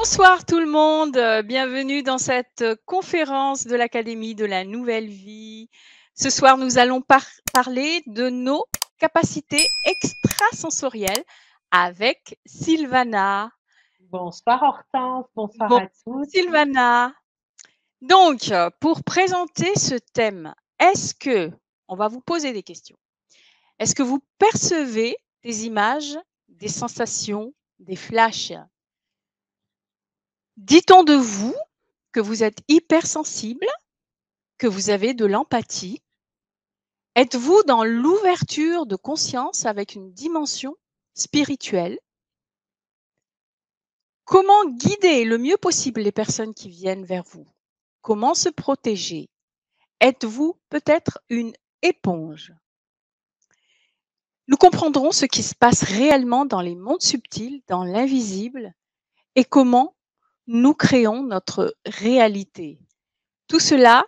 Bonsoir tout le monde, bienvenue dans cette conférence de l'Académie de la Nouvelle Vie. Ce soir, nous allons parler de nos capacités extrasensorielles avec Sylvana. Bonsoir Hortense, bonsoir Bon, à tous. Sylvana. Donc, pour présenter ce thème, on va vous poser des questions. Est-ce que vous percevez des images, des sensations, des flashs? Dit-on de vous que vous êtes hypersensible, que vous avez de l'empathie? Êtes-vous dans l'ouverture de conscience avec une dimension spirituelle? Comment guider le mieux possible les personnes qui viennent vers vous? Comment se protéger? Êtes-vous peut-être une éponge? Nous comprendrons ce qui se passe réellement dans les mondes subtils, dans l'invisible, et comment nous créons notre réalité. Tout cela,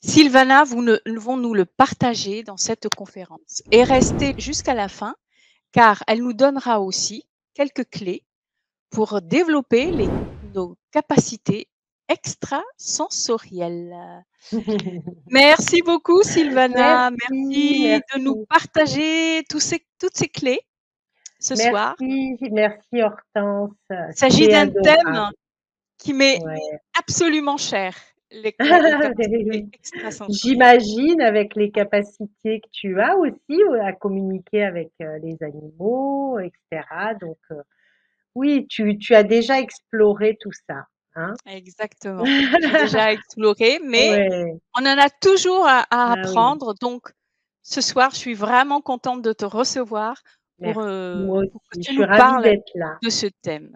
Sylvana vont nous le partager dans cette conférence. Et restez jusqu'à la fin, car elle nous donnera aussi quelques clés pour développer nos capacités extrasensorielles. Merci beaucoup, Sylvana. Merci, Merci de nous merci. partager toutes ces clés ce soir. Merci Hortense, Il s'agit c'est d'un adorable. thème qui m'est Ouais. absolument cher, les capacités extrasensorielles. J'imagine avec les capacités que tu as aussi à communiquer avec les animaux, etc. Donc oui, tu as déjà exploré tout ça, hein? Exactement. J'ai déjà exploré, mais Ouais, on en a toujours à ah oui, apprendre. Donc, ce soir, je suis vraiment contente de te recevoir merci. Moi pour que aussi, je tu suis nous ravie parles d'être là. de ce thème.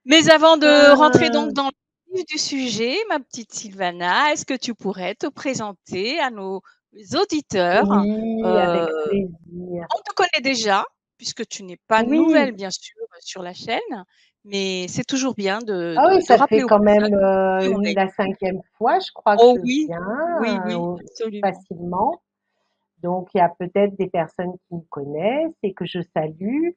Mais avant de rentrer Ah, donc dans le vif du sujet, ma petite Sylvana, est-ce que tu pourrais te présenter à nos auditeurs? oui, avec Euh, plaisir. on te connaît déjà, puisque tu n'es pas Oui, nouvelle, bien sûr, sur la chaîne, mais c'est toujours bien ah oui, de ça fait rappeler aux quand même personnes qui on est. la cinquième fois, je crois que Oh je oui, oui, viens oui, absolument. facilement. Donc, il y a peut-être des personnes qui me connaissent et que je salue.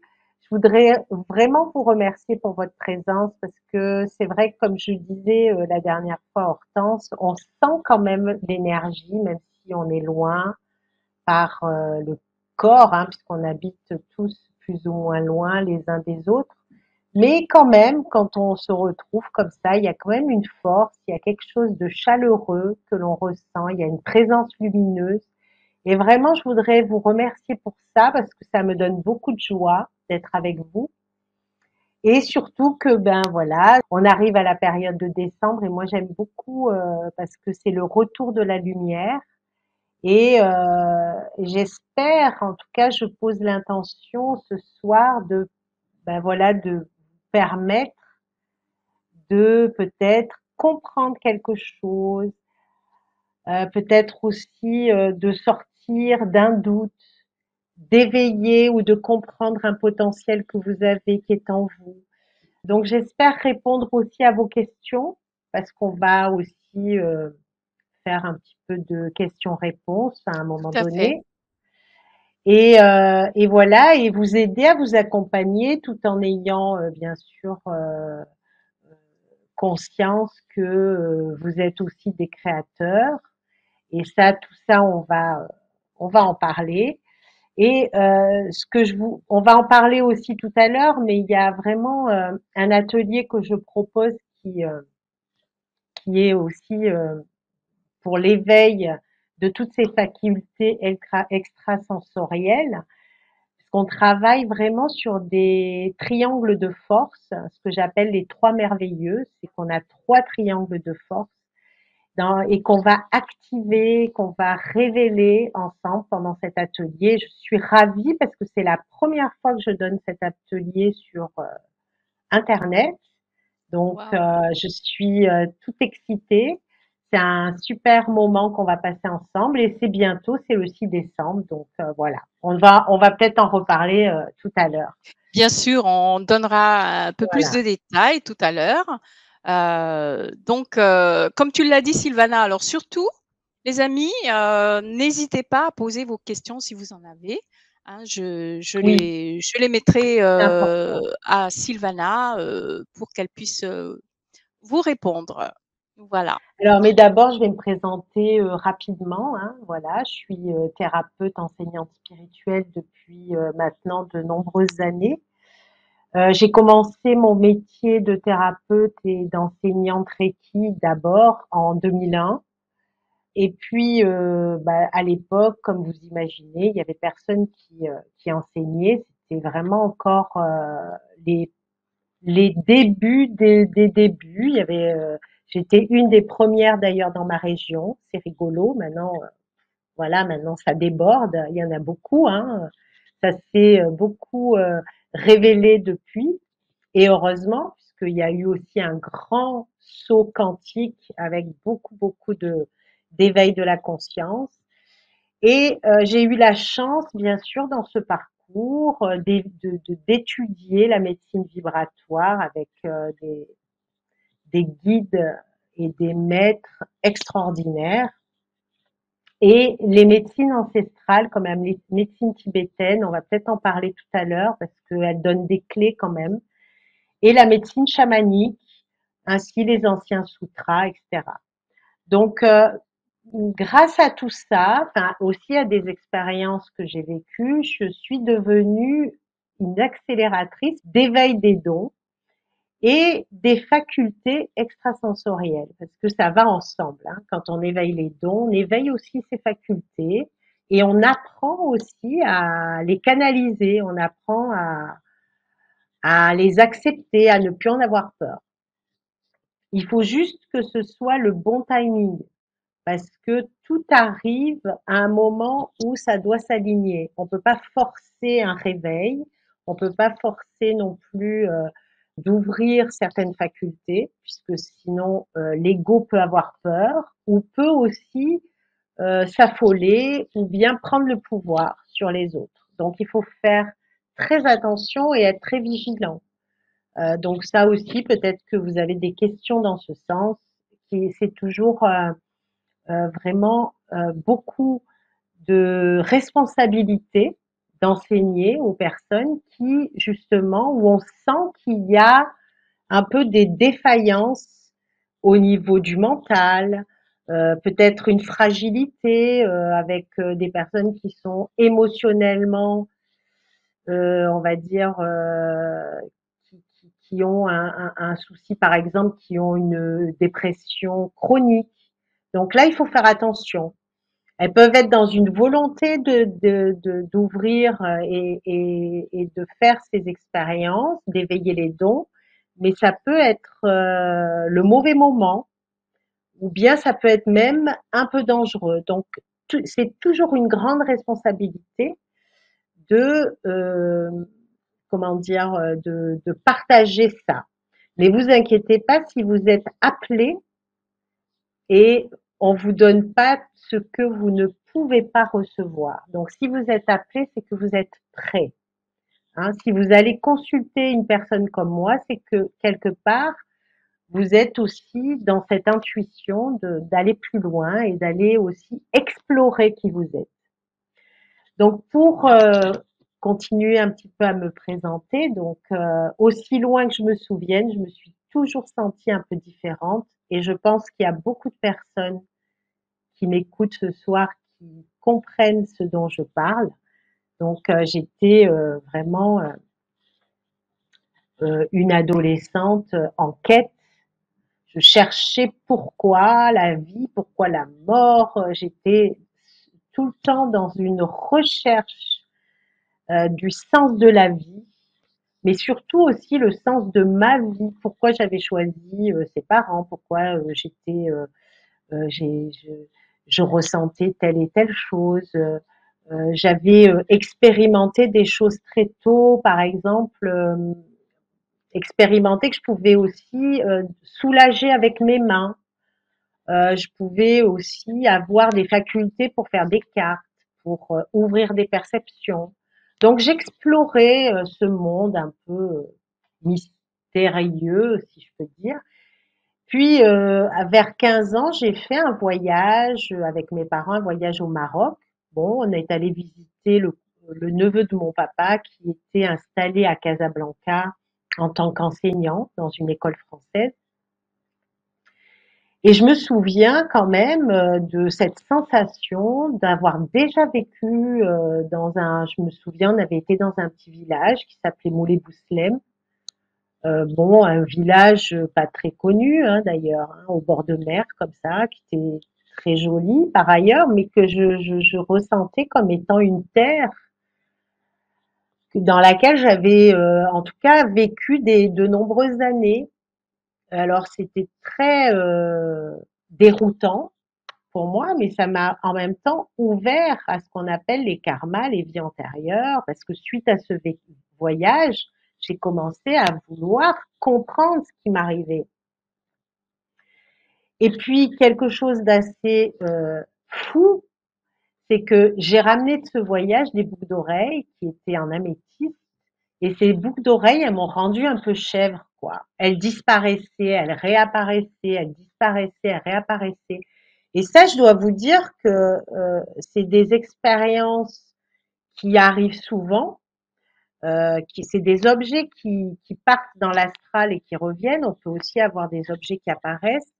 Je voudrais vraiment vous remercier pour votre présence parce que c'est vrai que, comme je disais la dernière fois, Hortense, on sent quand même l'énergie, même si on est loin par le corps, hein, puisqu'on habite tous plus ou moins loin les uns des autres. Mais quand même, quand on se retrouve comme ça, il y a quand même une force, il y a quelque chose de chaleureux que l'on ressent, il y a une présence lumineuse. Et vraiment, je voudrais vous remercier pour ça parce que ça me donne beaucoup de joie d'être avec vous. Et surtout que, ben voilà, on arrive à la période de décembre et moi j'aime beaucoup parce que c'est le retour de la lumière. Et j'espère, en tout cas, je pose l'intention ce soir de, ben voilà, de permettre de peut-être comprendre quelque chose, peut-être aussi de sortir d'un doute, d'éveiller ou de comprendre un potentiel que vous avez qui est en vous. Donc j'espère répondre aussi à vos questions parce qu'on va aussi faire un petit peu de questions-réponses à un moment Tout à fait. donné. Et voilà, et vous aider à vous accompagner tout en ayant bien sûr conscience que vous êtes aussi des créateurs. Et ça, tout ça, on va en parler. Et on va en parler aussi tout à l'heure, mais il y a vraiment un atelier que je propose qui est aussi pour l'éveil de toutes ces facultés extrasensorielles. On travaille vraiment sur des triangles de force, ce que j'appelle les trois merveilleux, c'est qu'on a trois triangles de force et qu'on va activer, qu'on va révéler ensemble pendant cet atelier. Je suis ravie parce que c'est la première fois que je donne cet atelier sur Internet. Donc, Waouh. je suis toute excitée. C'est un super moment qu'on va passer ensemble et c'est bientôt, c'est le 6 décembre. Donc, voilà. On va peut-être en reparler tout à l'heure. Bien sûr, on donnera un peu plus Voilà. de détails tout à l'heure. Donc, comme tu l'as dit, Sylvana, alors surtout, les amis, n'hésitez pas à poser vos questions si vous en avez Hein, je Oui, les mettrai, c'est important. à Sylvana, pour qu'elle puisse, vous répondre. Voilà. Alors, mais d'abord, je vais me présenter rapidement, hein. Voilà, je suis thérapeute enseignante spirituelle depuis maintenant de nombreuses années. J'ai commencé mon métier de thérapeute et d'enseignante Reiki d'abord en 2001. Et puis, bah, à l'époque, comme vous imaginez, il y avait personne qui enseignait. C'était vraiment encore les, les débuts des débuts. Il y avait, j'étais une des premières d'ailleurs dans ma région. C'est rigolo. Maintenant, voilà, maintenant ça déborde. Il y en a beaucoup, hein. Ça s'est beaucoup révélé depuis. Et heureusement, puisqu'il y a eu aussi un grand saut quantique avec beaucoup d'éveil de la conscience. Et j'ai eu la chance, bien sûr, dans ce parcours, d'étudier la médecine vibratoire avec des guides et des maîtres extraordinaires. Et les médecines ancestrales, comme la médecine tibétaine, on va peut-être en parler tout à l'heure parce qu'elle donne des clés quand même, et la médecine chamanique, ainsi les anciens sutras, etc. Donc, grâce à tout ça, enfin aussi à des expériences que j'ai vécues, je suis devenue une accélératrice d'éveil des dons et des facultés extrasensorielles, parce que ça va ensemble. Hein. Quand on éveille les dons, on éveille aussi ses facultés et on apprend aussi à les canaliser, on apprend à les accepter, à ne plus en avoir peur. Il faut juste que ce soit le bon timing, parce que tout arrive à un moment où ça doit s'aligner. On ne peut pas forcer un réveil, on ne peut pas forcer non plus d'ouvrir certaines facultés, puisque sinon l'ego peut avoir peur ou peut aussi s'affoler ou bien prendre le pouvoir sur les autres. Donc il faut faire très attention et être très vigilant. Donc ça aussi, peut-être que vous avez des questions dans ce sens. C'est toujours vraiment beaucoup de responsabilité d'enseigner aux personnes qui, justement, où on sent qu'il y a un peu des défaillances au niveau du mental, peut-être une fragilité avec des personnes qui sont émotionnellement, on va dire, qui ont un souci, par exemple, qui ont une dépression chronique. Donc là, il faut faire attention. Elles peuvent être dans une volonté d'ouvrir et de faire ces expériences, d'éveiller les dons, mais ça peut être le mauvais moment ou bien ça peut être même un peu dangereux. Donc, c'est toujours une grande responsabilité de, comment dire, de partager ça. Mais vous inquiétez pas si vous êtes appelé et on vous donne pas ce que vous ne pouvez pas recevoir. Donc, si vous êtes appelé, c'est que vous êtes prêt. Hein. Si vous allez consulter une personne comme moi, c'est que quelque part, vous êtes aussi dans cette intuition d'aller plus loin et d'aller aussi explorer qui vous êtes. Donc, pour continuer un petit peu à me présenter, donc aussi loin que je me souvienne, je me suis toujours sentie un peu différente et je pense qu'il y a beaucoup de personnes qui m'écoutent ce soir, qui comprennent ce dont je parle. Donc, j'étais vraiment une adolescente en quête. Je cherchais pourquoi la vie, pourquoi la mort. J'étais tout le temps dans une recherche du sens de la vie, mais surtout aussi le sens de ma vie. Pourquoi j'avais choisi ces parents, pourquoi je ressentais telle et telle chose. J'avais expérimenté des choses très tôt, par exemple, expérimenté que je pouvais aussi soulager avec mes mains. Je pouvais aussi avoir des facultés pour faire des cartes, pour ouvrir des perceptions. Donc j'explorais ce monde un peu mystérieux, si je peux dire. Puis, vers 15 ans, j'ai fait un voyage avec mes parents, un voyage au Maroc. Bon, on est allé visiter le neveu de mon papa qui était installé à Casablanca en tant qu'enseignant dans une école française. Et je me souviens quand même de cette sensation d'avoir déjà vécu je me souviens, on avait été dans un petit village qui s'appelait Moulay-Bouslem. Bon, un village pas très connu hein, d'ailleurs, hein, au bord de mer comme ça, qui était très joli par ailleurs, mais que je ressentais comme étant une terre dans laquelle j'avais en tout cas vécu de nombreuses années. Alors c'était très déroutant pour moi, mais ça m'a en même temps ouvert à ce qu'on appelle les karmas, les vies antérieures, parce que suite à ce voyage, j'ai commencé à vouloir comprendre ce qui m'arrivait. Et puis quelque chose d'assez fou, c'est que j'ai ramené de ce voyage des boucles d'oreilles qui étaient en améthyste, et ces boucles d'oreilles, elles m'ont rendu un peu chèvre, quoi. Elles disparaissaient, elles réapparaissaient, elles disparaissaient, elles réapparaissaient. Et ça, je dois vous dire que c'est des expériences qui arrivent souvent. C'est des objets qui partent dans l'astral et qui reviennent. On peut aussi avoir des objets qui apparaissent.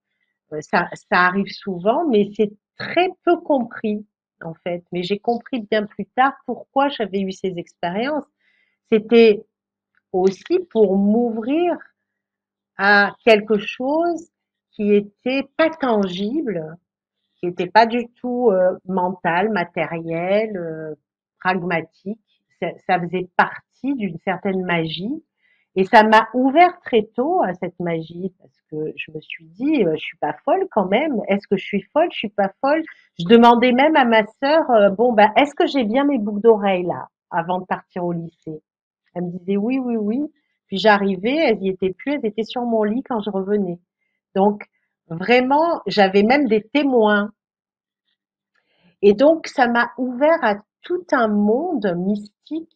Ça arrive souvent, mais c'est très peu compris, en fait. Mais j'ai compris bien plus tard pourquoi j'avais eu ces expériences. C'était aussi pour m'ouvrir à quelque chose qui était pas tangible, qui était pas du tout mental, matériel, pragmatique. Ça faisait partie d'une certaine magie et ça m'a ouvert très tôt à cette magie parce que je me suis dit je suis pas folle quand même. Est-ce que je suis folle? Je suis pas folle. Je demandais même à ma sœur bon ben est-ce que j'ai bien mes boucles d'oreilles là avant de partir au lycée? Elle me disait oui, oui, oui. Puis j'arrivais, elles y étaient plus, elles étaient sur mon lit quand je revenais. Donc vraiment, j'avais même des témoins. Et donc ça m'a ouvert à tout un monde mystique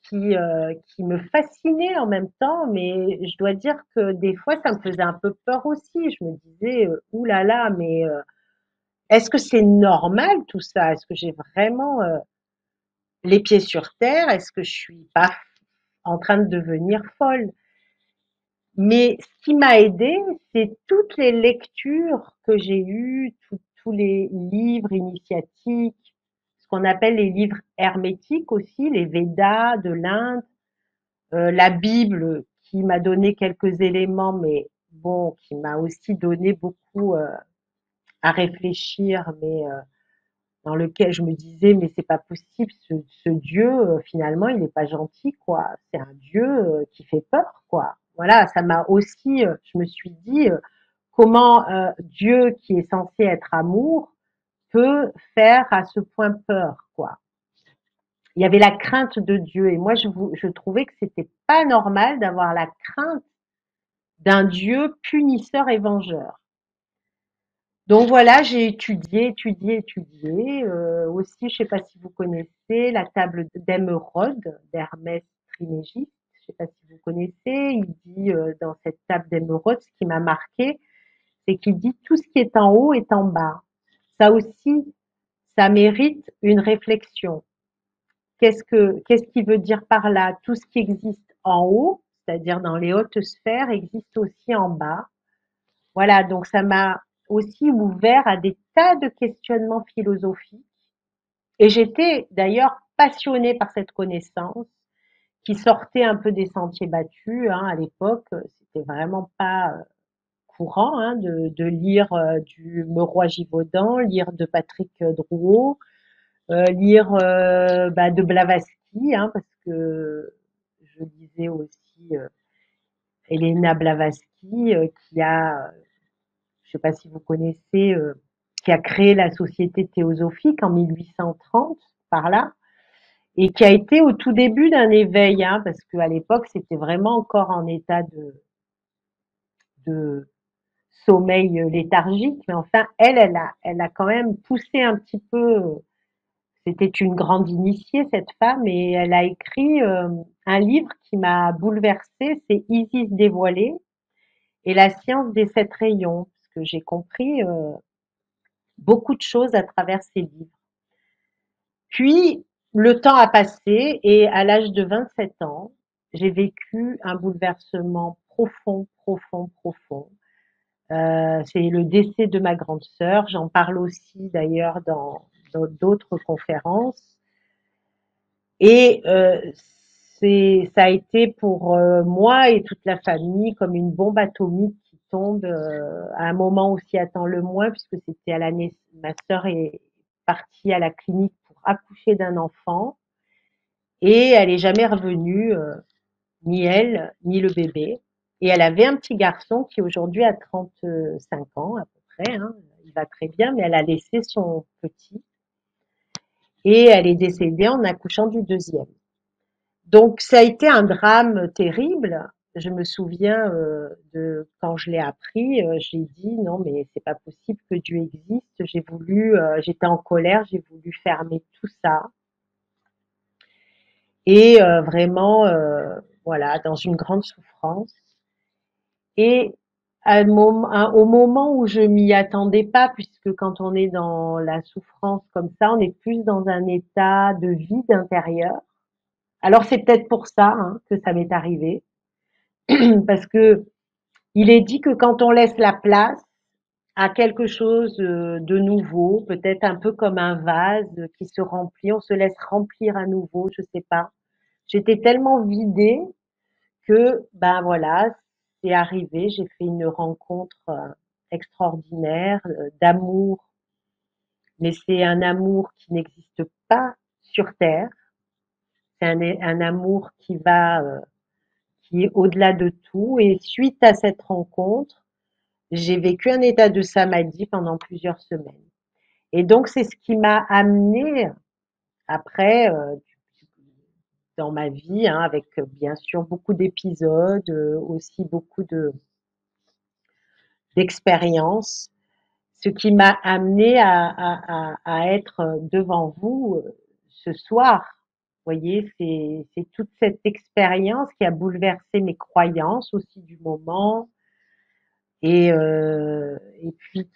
qui me fascinait en même temps, mais je dois dire que des fois ça me faisait un peu peur aussi. Je me disais ouh là là, mais est-ce que c'est normal tout ça? Est-ce que j'ai vraiment les pieds sur terre? Est-ce que je suis pas en train de devenir folle? Mais ce qui m'a aidée, c'est toutes les lectures que j'ai eues, tous les livres initiatiques, ce qu'on appelle les livres hermétiques aussi, les Védas de l'Inde, la Bible qui m'a donné quelques éléments, mais bon, qui m'a aussi donné beaucoup à réfléchir, mais dans lequel je me disais, mais c'est pas possible, ce Dieu, finalement, il n'est pas gentil, quoi. C'est un Dieu qui fait peur, quoi. Voilà, ça m'a aussi, je me suis dit, comment Dieu, qui est censé être amour, peut faire à ce point peur, quoi. Il y avait la crainte de Dieu, et moi, je trouvais que c'était pas normal d'avoir la crainte d'un Dieu punisseur et vengeur. Donc voilà, j'ai étudié, étudié, étudié. Aussi, je sais pas si vous connaissez la table d'émeraude d'Hermès Trismégiste. Je sais pas si vous connaissez. Il dit dans cette table d'émeraude, ce qui m'a marqué, c'est qu'il dit tout ce qui est en haut est en bas. Ça aussi, ça mérite une réflexion. Qu'est-ce qu'il veut dire par là? Tout ce qui existe en haut, c'est-à-dire dans les hautes sphères, existe aussi en bas. Voilà, donc ça m'a aussi ouvert à des tas de questionnements philosophiques. Et j'étais d'ailleurs passionnée par cette connaissance qui sortait un peu des sentiers battus. Hein, à l'époque, c'était vraiment pas courant hein, de lire du Meuroy Givaudan, lire de Patrick Drouot, lire de Blavatsky, hein, parce que je lisais aussi Elena Blavatsky, qui a je ne sais pas si vous connaissez, qui a créé la Société théosophique en 1830, par là, et qui a été au tout début d'un éveil, hein, parce qu'à l'époque, c'était vraiment encore en état de sommeil léthargique, mais enfin, elle a quand même poussé un petit peu. C'était une grande initiée, cette femme, et elle a écrit un livre qui m'a bouleversée, c'est Isis dévoilée et la science des 7 rayons, parce que j'ai compris beaucoup de choses à travers ces livres. Puis, le temps a passé et à l'âge de 27 ans, j'ai vécu un bouleversement profond, profond, profond. C'est le décès de ma grande sœur. J'en parle aussi d'ailleurs dans d'autres conférences. Et ça a été pour moi et toute la famille comme une bombe atomique qui tombe à un moment où s'y attend le moins, puisque c'était à l'année, ma sœur est partie à la clinique pour accoucher d'un enfant et elle est jamais revenue, ni elle, ni le bébé. Et elle avait un petit garçon qui aujourd'hui a 35 ans à peu près, hein. Il va très bien, mais elle a laissé son petit et elle est décédée en accouchant du deuxième. Donc ça a été un drame terrible. Je me souviens de quand je l'ai appris, j'ai dit non mais c'est pas possible que Dieu existe. J'ai voulu, j'étais en colère, j'ai voulu fermer tout ça et vraiment voilà dans une grande souffrance. Et au moment où je m'y attendais pas, puisque quand on est dans la souffrance comme ça, on est plus dans un état de vide intérieur. Alors c'est peut-être pour ça hein, que ça m'est arrivé, parce que il est dit que quand on laisse la place à quelque chose de nouveau, peut-être un peu comme un vase qui se remplit, on se laisse remplir à nouveau, je sais pas. J'étais tellement vidée que, ben voilà, c'est arrivé, j'ai fait une rencontre extraordinaire d'amour, mais c'est un amour qui n'existe pas sur Terre, c'est un amour qui est au-delà de tout. Et suite à cette rencontre, j'ai vécu un état de samadhi pendant plusieurs semaines. Et donc, c'est ce qui m'a amené après dans ma vie, hein, avec bien sûr beaucoup d'épisodes, aussi beaucoup d'expériences, ce qui m'a amené à être devant vous ce soir. Vous voyez, c'est toute cette expérience qui a bouleversé mes croyances aussi du moment, et puis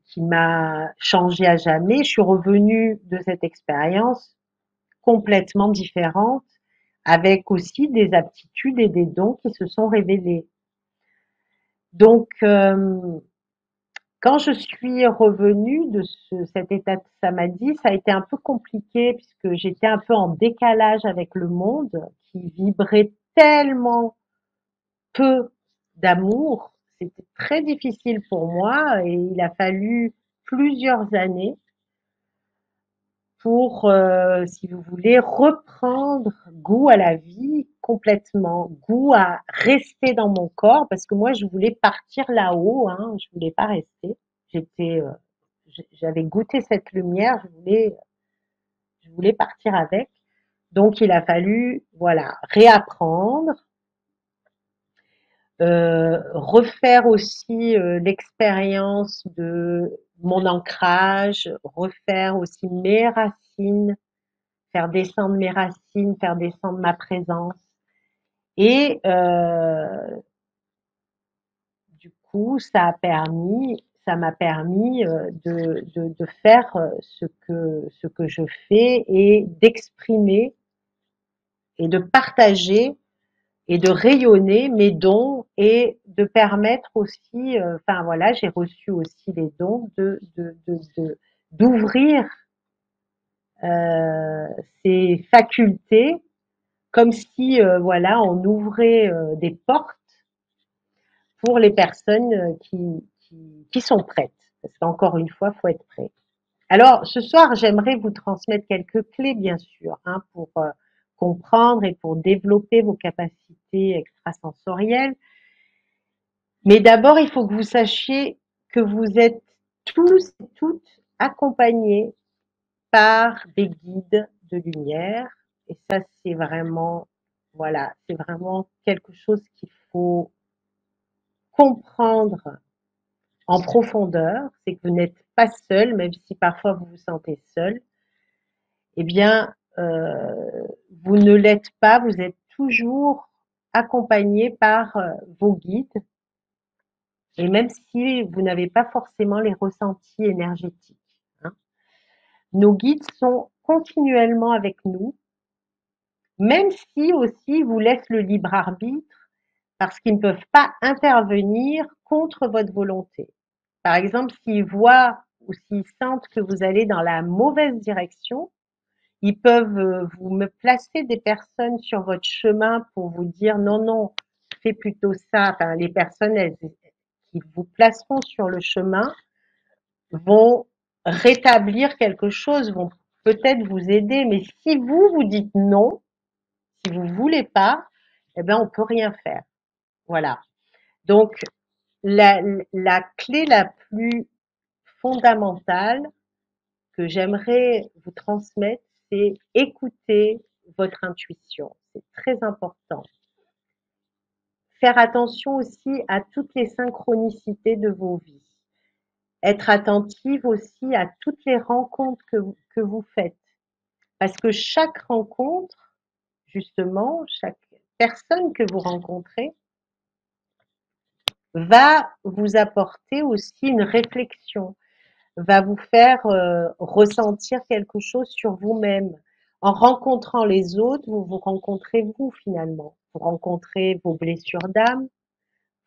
qui m'a changé à jamais. Je suis revenue de cette expérience complètement différente, avec aussi des aptitudes et des dons qui se sont révélés. Donc, quand je suis revenue de cet état de samadhi, ça a été un peu compliqué puisque j'étais un peu en décalage avec le monde qui vibrait tellement peu d'amour. C'était très difficile pour moi et il a fallu plusieurs années pour, si vous voulez, reprendre goût à la vie complètement, goût à rester dans mon corps, parce que moi, je voulais partir là-haut, hein, je voulais pas rester. J'étais, j'avais goûté cette lumière, je voulais partir avec. Donc, il a fallu, voilà, réapprendre, refaire aussi l'expérience de mon ancrage, refaire aussi mes racines, faire descendre mes racines, faire descendre ma présence. Et du coup, ça m'a permis de faire ce que je fais et d'exprimer et de partager et de rayonner mes dons et de permettre aussi, enfin voilà, j'ai reçu aussi les dons d'ouvrir ces facultés comme si voilà on ouvrait des portes pour les personnes qui sont prêtes. Parce qu'encore une fois, il faut être prêt. Alors ce soir, j'aimerais vous transmettre quelques clés, bien sûr, hein, pour comprendre et pour développer vos capacités extrasensorielles. Mais d'abord, il faut que vous sachiez que vous êtes tous et toutes accompagnés par des guides de lumière. Et ça, c'est vraiment, voilà, c'est vraiment quelque chose qu'il faut comprendre en profondeur. C'est que vous n'êtes pas seul, même si parfois vous vous sentez seul. Eh bien, vous ne l'êtes pas, vous êtes toujours accompagné par vos guides. Et même si vous n'avez pas forcément les ressentis énergétiques, hein. Nos guides sont continuellement avec nous, même si aussi ils vous laissent le libre arbitre parce qu'ils ne peuvent pas intervenir contre votre volonté. Par exemple, s'ils voient ou s'ils sentent que vous allez dans la mauvaise direction, ils peuvent vous me placer des personnes sur votre chemin pour vous dire non, non, fais plutôt ça. Enfin, les personnes qui vous placeront sur le chemin vont rétablir quelque chose, vont peut-être vous aider. Mais si vous, vous dites non, si vous voulez pas, eh ben, on peut rien faire. Voilà. Donc, la clé la plus fondamentale que j'aimerais vous transmettre, c'est écouter votre intuition. C'est très important. Faire attention aussi à toutes les synchronicités de vos vies. Être attentive aussi à toutes les rencontres que vous faites. Parce que chaque rencontre, justement, chaque personne que vous rencontrez va vous apporter aussi une réflexion, va vous faire ressentir quelque chose sur vous-même. En rencontrant les autres, vous vous rencontrez vous finalement. Vous rencontrez vos blessures d'âme,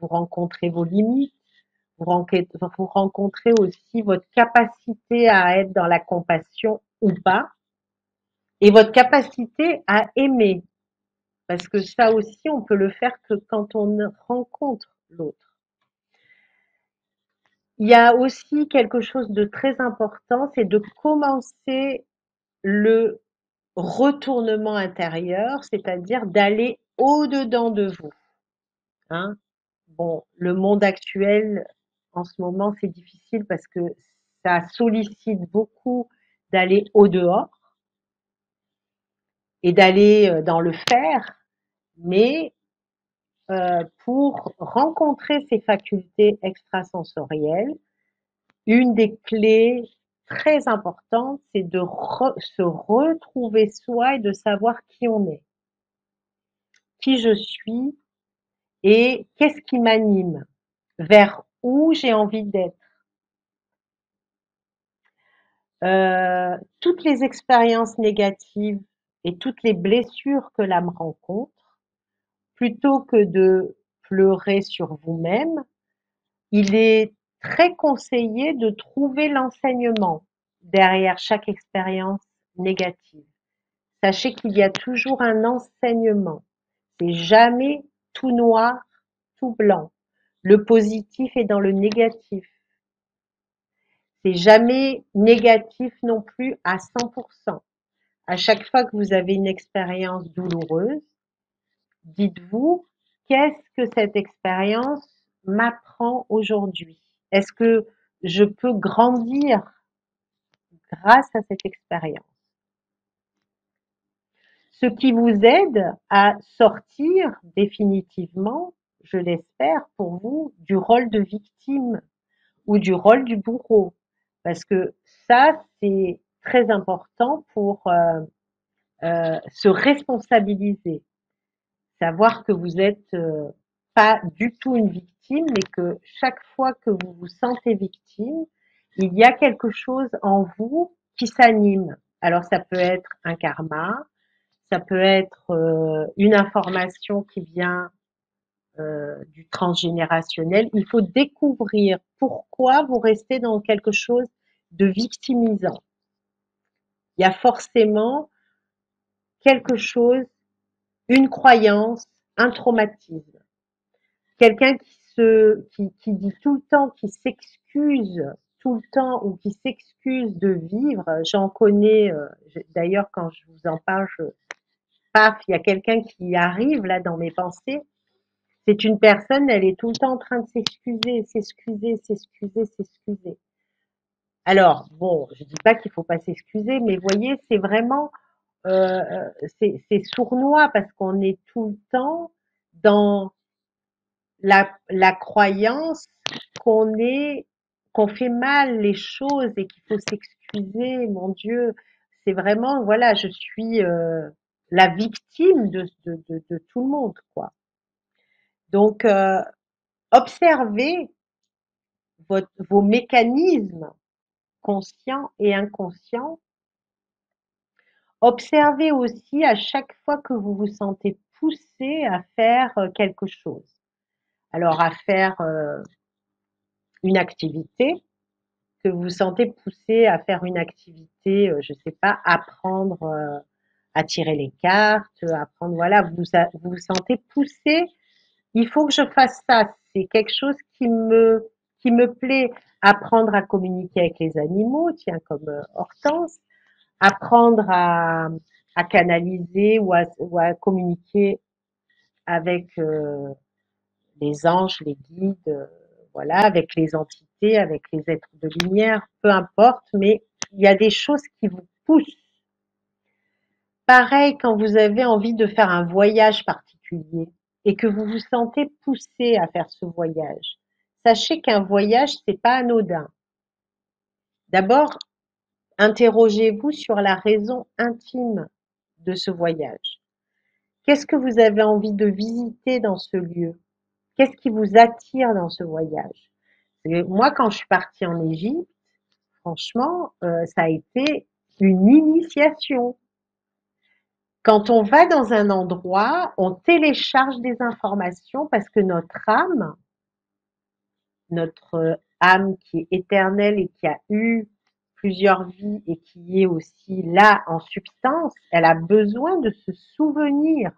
vous rencontrez vos limites, vous rencontrez aussi votre capacité à être dans la compassion ou pas, et votre capacité à aimer. Parce que ça aussi, on peut le faire que quand on rencontre l'autre. Il y a aussi quelque chose de très important, c'est de commencer le retournement intérieur, c'est-à-dire d'aller au-dedans de vous. Hein. Bon, le monde actuel, en ce moment, c'est difficile parce que ça sollicite beaucoup d'aller au-dehors et d'aller dans le faire, mais pour rencontrer ces facultés extrasensorielles, une des clés très importantes, c'est de se retrouver soi et de savoir qui on est, qui je suis et qu'est-ce qui m'anime, vers où j'ai envie d'être. Toutes les expériences négatives et toutes les blessures que l'âme rencontre, plutôt que de pleurer sur vous-même, il est très conseillé de trouver l'enseignement derrière chaque expérience négative. Sachez qu'il y a toujours un enseignement. C'est jamais tout noir, tout blanc. Le positif est dans le négatif. C'est jamais négatif non plus à 100%. À chaque fois que vous avez une expérience douloureuse, dites-vous, qu'est-ce que cette expérience m'apprend aujourd'hui? Est-ce que je peux grandir grâce à cette expérience? Ce qui vous aide à sortir définitivement, je l'espère pour vous, du rôle de victime ou du rôle du bourreau. Parce que ça, c'est très important pour se responsabiliser. Savoir que vous êtes pas du tout une victime, mais que chaque fois que vous vous sentez victime, il y a quelque chose en vous qui s'anime. Alors ça peut être un karma, ça peut être une information qui vient du transgénérationnel. Il faut découvrir pourquoi vous restez dans quelque chose de victimisant. Il y a forcément quelque chose, une croyance, un traumatisme. Quelqu'un qui dit tout le temps, qui s'excuse tout le temps ou qui s'excuse de vivre, j'en connais, d'ailleurs quand je vous en parle, paf, il y a quelqu'un qui arrive là dans mes pensées. C'est une personne, elle est tout le temps en train de s'excuser, s'excuser, s'excuser, s'excuser. Alors, bon, je dis pas qu'il faut pas s'excuser, mais voyez, c'est vraiment, c'est sournois parce qu'on est tout le temps dans la croyance qu'on fait mal les choses et qu'il faut s'excuser, mon Dieu. C'est vraiment, voilà, je suis la victime de tout le monde, quoi. Donc, observez vos mécanismes conscients et inconscients Observez aussi à chaque fois que vous vous sentez poussé à faire quelque chose. Alors à faire une activité, que vous vous sentez poussé à faire une activité, je sais pas, apprendre à tirer les cartes, apprendre, voilà, vous vous sentez poussé, il faut que je fasse ça. C'est quelque chose qui me plaît. Apprendre à communiquer avec les animaux, tiens, comme Hortense, apprendre à canaliser ou à communiquer avec les anges, les guides, voilà, avec les entités, avec les êtres de lumière, peu importe, mais il y a des choses qui vous poussent. Pareil, quand vous avez envie de faire un voyage particulier et que vous vous sentez poussé à faire ce voyage, sachez qu'un voyage, c'est pas anodin. D'abord, interrogez-vous sur la raison intime de ce voyage. Qu'est-ce que vous avez envie de visiter dans ce lieu? Qu'est-ce qui vous attire dans ce voyage? Et moi, quand je suis partie en Égypte, franchement, ça a été une initiation. Quand on va dans un endroit, on télécharge des informations parce que notre âme qui est éternelle et qui a eu plusieurs vies et qui est aussi là en substance, elle a besoin de se souvenir.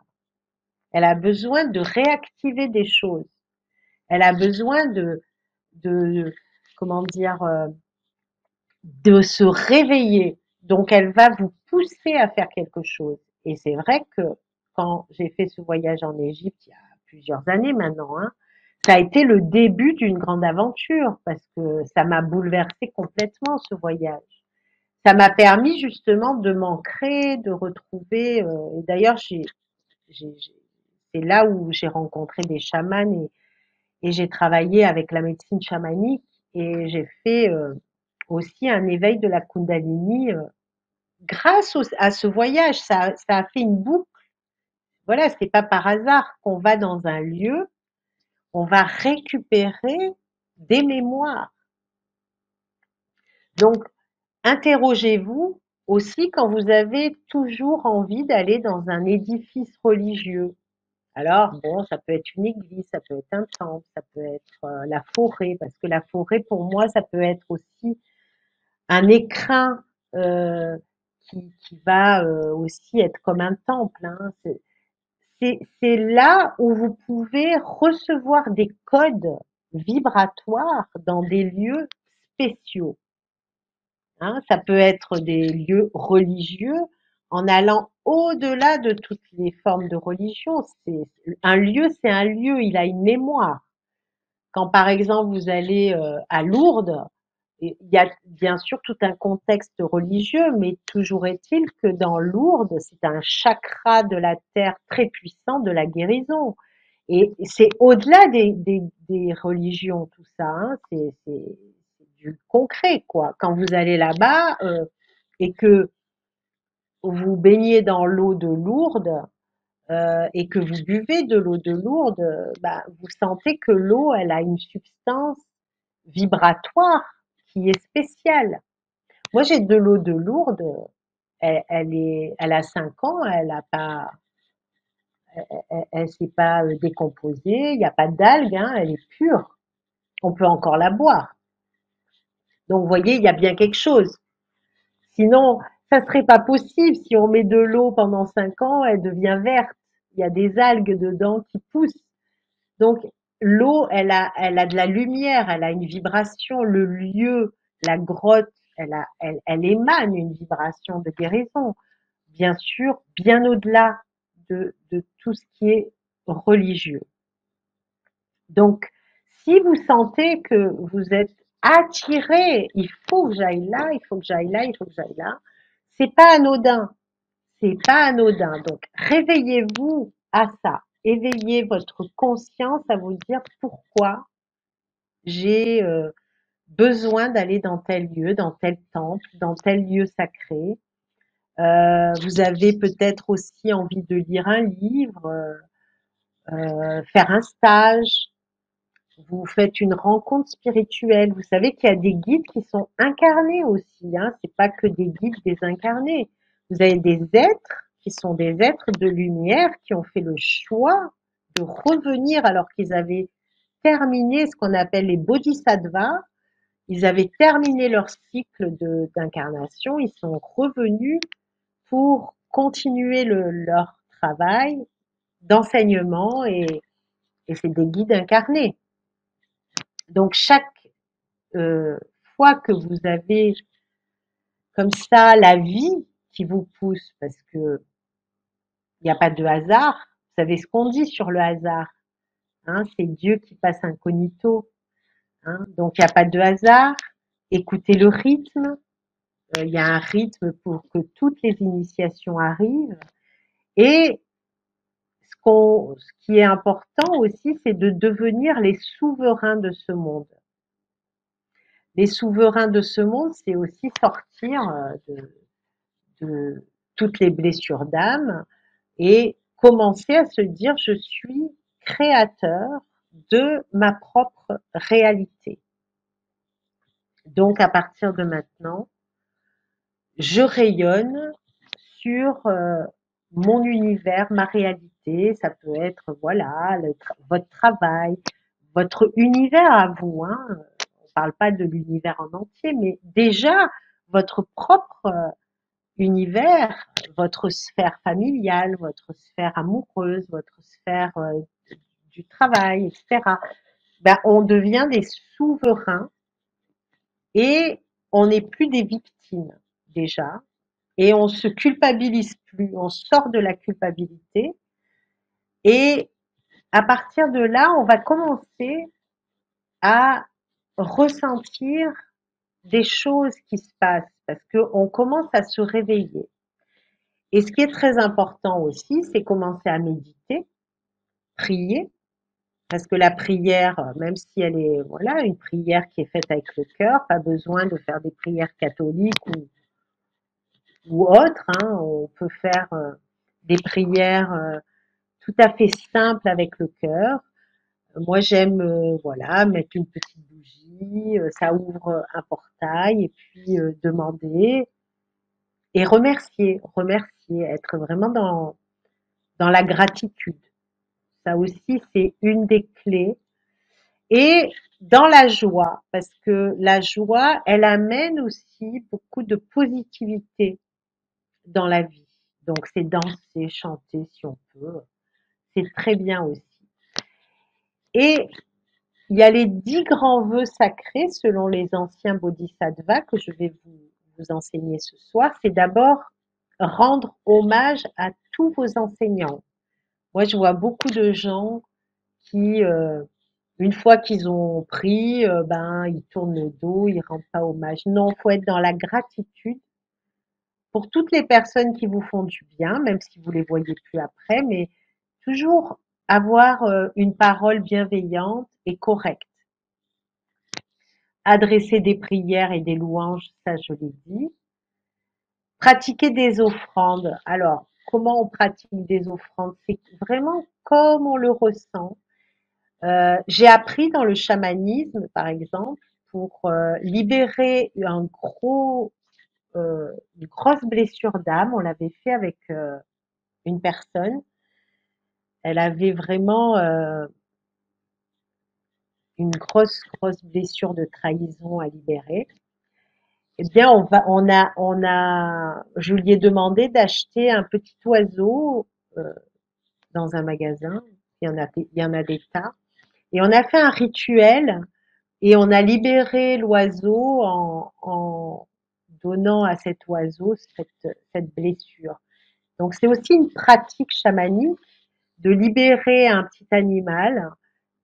Elle a besoin de réactiver des choses. Elle a besoin de comment dire, de se réveiller. Donc, elle va vous pousser à faire quelque chose. Et c'est vrai que quand j'ai fait ce voyage en Égypte, il y a plusieurs années maintenant, hein, ça a été le début d'une grande aventure parce que ça m'a bouleversé complètement ce voyage. Ça m'a permis justement de m'ancrer, de retrouver. Et d'ailleurs, c'est là où j'ai rencontré des chamans et j'ai travaillé avec la médecine chamanique et j'ai fait aussi un éveil de la Kundalini grâce à ce voyage. Ça a fait une boucle. Voilà, c'est pas par hasard qu'on va dans un lieu, on va récupérer des mémoires. Donc, interrogez-vous aussi quand vous avez toujours envie d'aller dans un édifice religieux. Alors, bon, ça peut être une église, ça peut être un temple, ça peut être la forêt, parce que la forêt, pour moi, ça peut être aussi un écrin qui va aussi être comme un temple. Hein. C'est là où vous pouvez recevoir des codes vibratoires dans des lieux spéciaux. Hein. Ça peut être des lieux religieux en allant au-delà de toutes les formes de religion. Un lieu, c'est un lieu, il a une mémoire. Quand par exemple vous allez à Lourdes, il y a bien sûr tout un contexte religieux, mais toujours est-il que dans Lourdes, c'est un chakra de la terre très puissant de la guérison. Et c'est au-delà des religions, tout ça, hein, c'est du concret, quoi. Quand vous allez là-bas et que vous baignez dans l'eau de Lourdes, et que vous buvez de l'eau de Lourdes, bah, vous sentez que l'eau, elle a une substance vibratoire qui est spéciale. Moi, j'ai de l'eau de Lourdes, elle a 5 ans, elle s'est pas décomposée, il n'y a pas d'algues, hein, elle est pure. On peut encore la boire. Donc, vous voyez, il y a bien quelque chose. Sinon, ça serait pas possible. Si on met de l'eau pendant 5 ans, elle devient verte. Il y a des algues dedans qui poussent. Donc, l'eau, elle a de la lumière, elle a une vibration. Le lieu, la grotte, elle émane une vibration de guérison. Bien sûr, bien au-delà de tout ce qui est religieux. Donc, si vous sentez que vous êtes attiré, il faut que j'aille là, il faut que j'aille là, il faut que j'aille là, c'est pas anodin. C'est pas anodin. Donc, réveillez-vous à ça. Éveillez votre conscience à vous dire pourquoi j'ai besoin d'aller dans tel lieu, dans tel temple, dans tel lieu sacré. Vous avez peut-être aussi envie de lire un livre, faire un stage. Vous faites une rencontre spirituelle. Vous savez qu'il y a des guides qui sont incarnés aussi. Hein. C'est pas que des guides désincarnés. Vous avez des êtres qui sont des êtres de lumière qui ont fait le choix de revenir alors qu'ils avaient terminé ce qu'on appelle les bodhisattvas. Ils avaient terminé leur cycle d'incarnation, ils sont revenus pour continuer leur travail d'enseignement et c'est des guides incarnés. Donc chaque fois que vous avez comme ça la vie qui vous pousse, parce que il n'y a pas de hasard, vous savez ce qu'on dit sur le hasard, hein, c'est Dieu qui passe incognito, hein, donc il n'y a pas de hasard, écoutez le rythme, il y a un rythme pour que toutes les initiations arrivent, et ce qui est important aussi, c'est de devenir les souverains de ce monde. Les souverains de ce monde, c'est aussi sortir de toutes les blessures d'âme et commencer à se dire je suis créateur de ma propre réalité. Donc à partir de maintenant, je rayonne sur mon univers, ma réalité. Ça peut être voilà votre travail, votre univers à vous. Hein. On parle pas de l'univers en entier, mais déjà votre propre univers, votre sphère familiale, votre sphère amoureuse, votre sphère du travail, etc. Ben, on devient des souverains et on n'est plus des victimes déjà et on se culpabilise plus, on sort de la culpabilité et à partir de là, on va commencer à ressentir des choses qui se passent parce qu'on commence à se réveiller. Et ce qui est très important aussi, c'est commencer à méditer, prier, parce que la prière, même si elle est voilà une prière qui est faite avec le cœur, pas besoin de faire des prières catholiques ou autres. Hein, on peut faire des prières tout à fait simples avec le cœur. Moi, j'aime voilà mettre une petite bougie, ça ouvre un portail et puis demander et remercier, être vraiment dans la gratitude. Ça aussi, c'est une des clés. Et dans la joie, parce que la joie, elle amène aussi beaucoup de positivité dans la vie. Donc, c'est danser, chanter si on peut. C'est très bien aussi. Et il y a les 10 grands vœux sacrés selon les anciens bodhisattvas que je vais vous enseigner ce soir. C'est d'abord rendre hommage à tous vos enseignants. Moi, je vois beaucoup de gens qui, une fois qu'ils ont pris, ben, ils tournent le dos, ils rendent pas hommage. Non, il faut être dans la gratitude pour toutes les personnes qui vous font du bien, même si vous les voyez plus après, mais toujours avoir une parole bienveillante et correcte. Adresser des prières et des louanges, ça je l'ai dit. Pratiquer des offrandes. Alors, comment on pratique des offrandes? C'est vraiment comme on le ressent. J'ai appris dans le chamanisme, par exemple, pour libérer une grosse blessure d'âme. On l'avait fait avec une personne. Elle avait vraiment une grosse blessure de trahison à libérer. Eh bien, je lui ai demandé d'acheter un petit oiseau euh, dans un magasin. Il y en a des tas. Et on a fait un rituel et on a libéré l'oiseau en donnant à cet oiseau cette blessure. Donc c'est aussi une pratique chamanique de libérer un petit animal.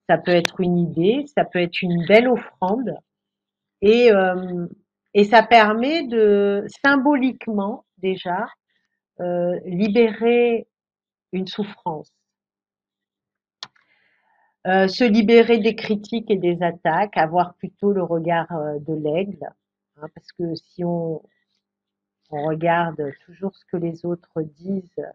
Ça peut être une idée, ça peut être une belle offrande et, euh, et ça permet de symboliquement déjà libérer une souffrance. Se libérer des critiques et des attaques, avoir plutôt le regard de l'aigle, hein, parce que si on regarde toujours ce que les autres disent,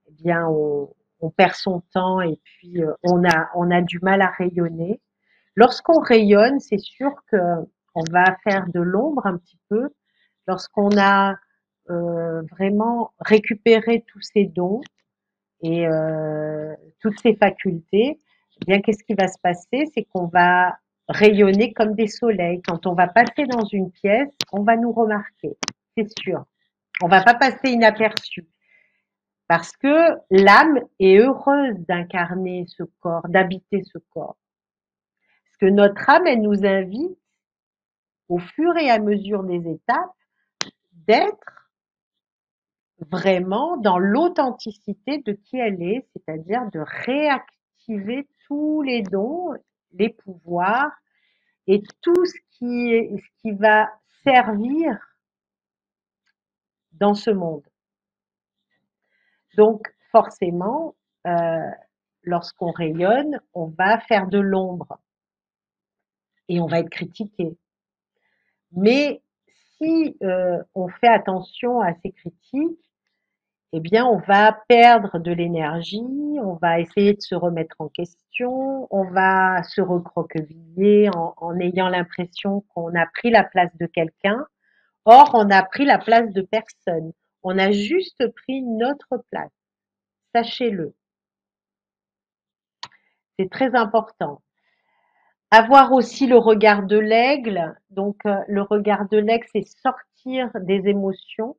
eh bien on perd son temps et puis on a du mal à rayonner. Lorsqu'on rayonne, c'est sûr que on va faire de l'ombre un petit peu. Lorsqu'on a vraiment récupérer tous ces dons et toutes ces facultés, eh bien qu'est-ce qui va se passer? C'est qu'on va rayonner comme des soleils. Quand on va passer dans une pièce, on va nous remarquer, c'est sûr. On va pas passer inaperçu parce que l'âme est heureuse d'incarner ce corps, d'habiter ce corps. Parce que notre âme, elle nous invite, au fur et à mesure des étapes, d'être vraiment dans l'authenticité de qui elle est, c'est-à-dire de réactiver tous les dons, les pouvoirs et tout ce qui va servir dans ce monde. Donc, forcément, euh, lorsqu'on rayonne, on va faire de l'ombre et on va être critiqué. Mais si on fait attention à ces critiques, eh bien, on va perdre de l'énergie, on va essayer de se remettre en question, on va se recroqueviller en ayant l'impression qu'on a pris la place de quelqu'un. Or, on a pris la place de personne. On a juste pris notre place. Sachez-le. C'est très important. Avoir aussi le regard de l'aigle. Donc, le regard de l'aigle, c'est sortir des émotions,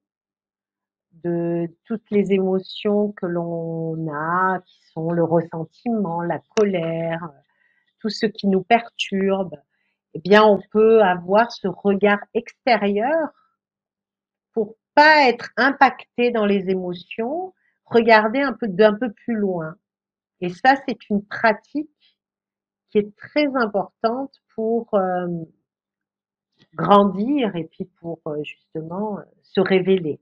de toutes les émotions que l'on a, qui sont le ressentiment, la colère, tout ce qui nous perturbe. Eh bien, on peut avoir ce regard extérieur pour pas être impacté dans les émotions, regarder un peu d'un peu plus loin. Et ça, c'est une pratique qui est très importante pour grandir et puis pour justement se révéler.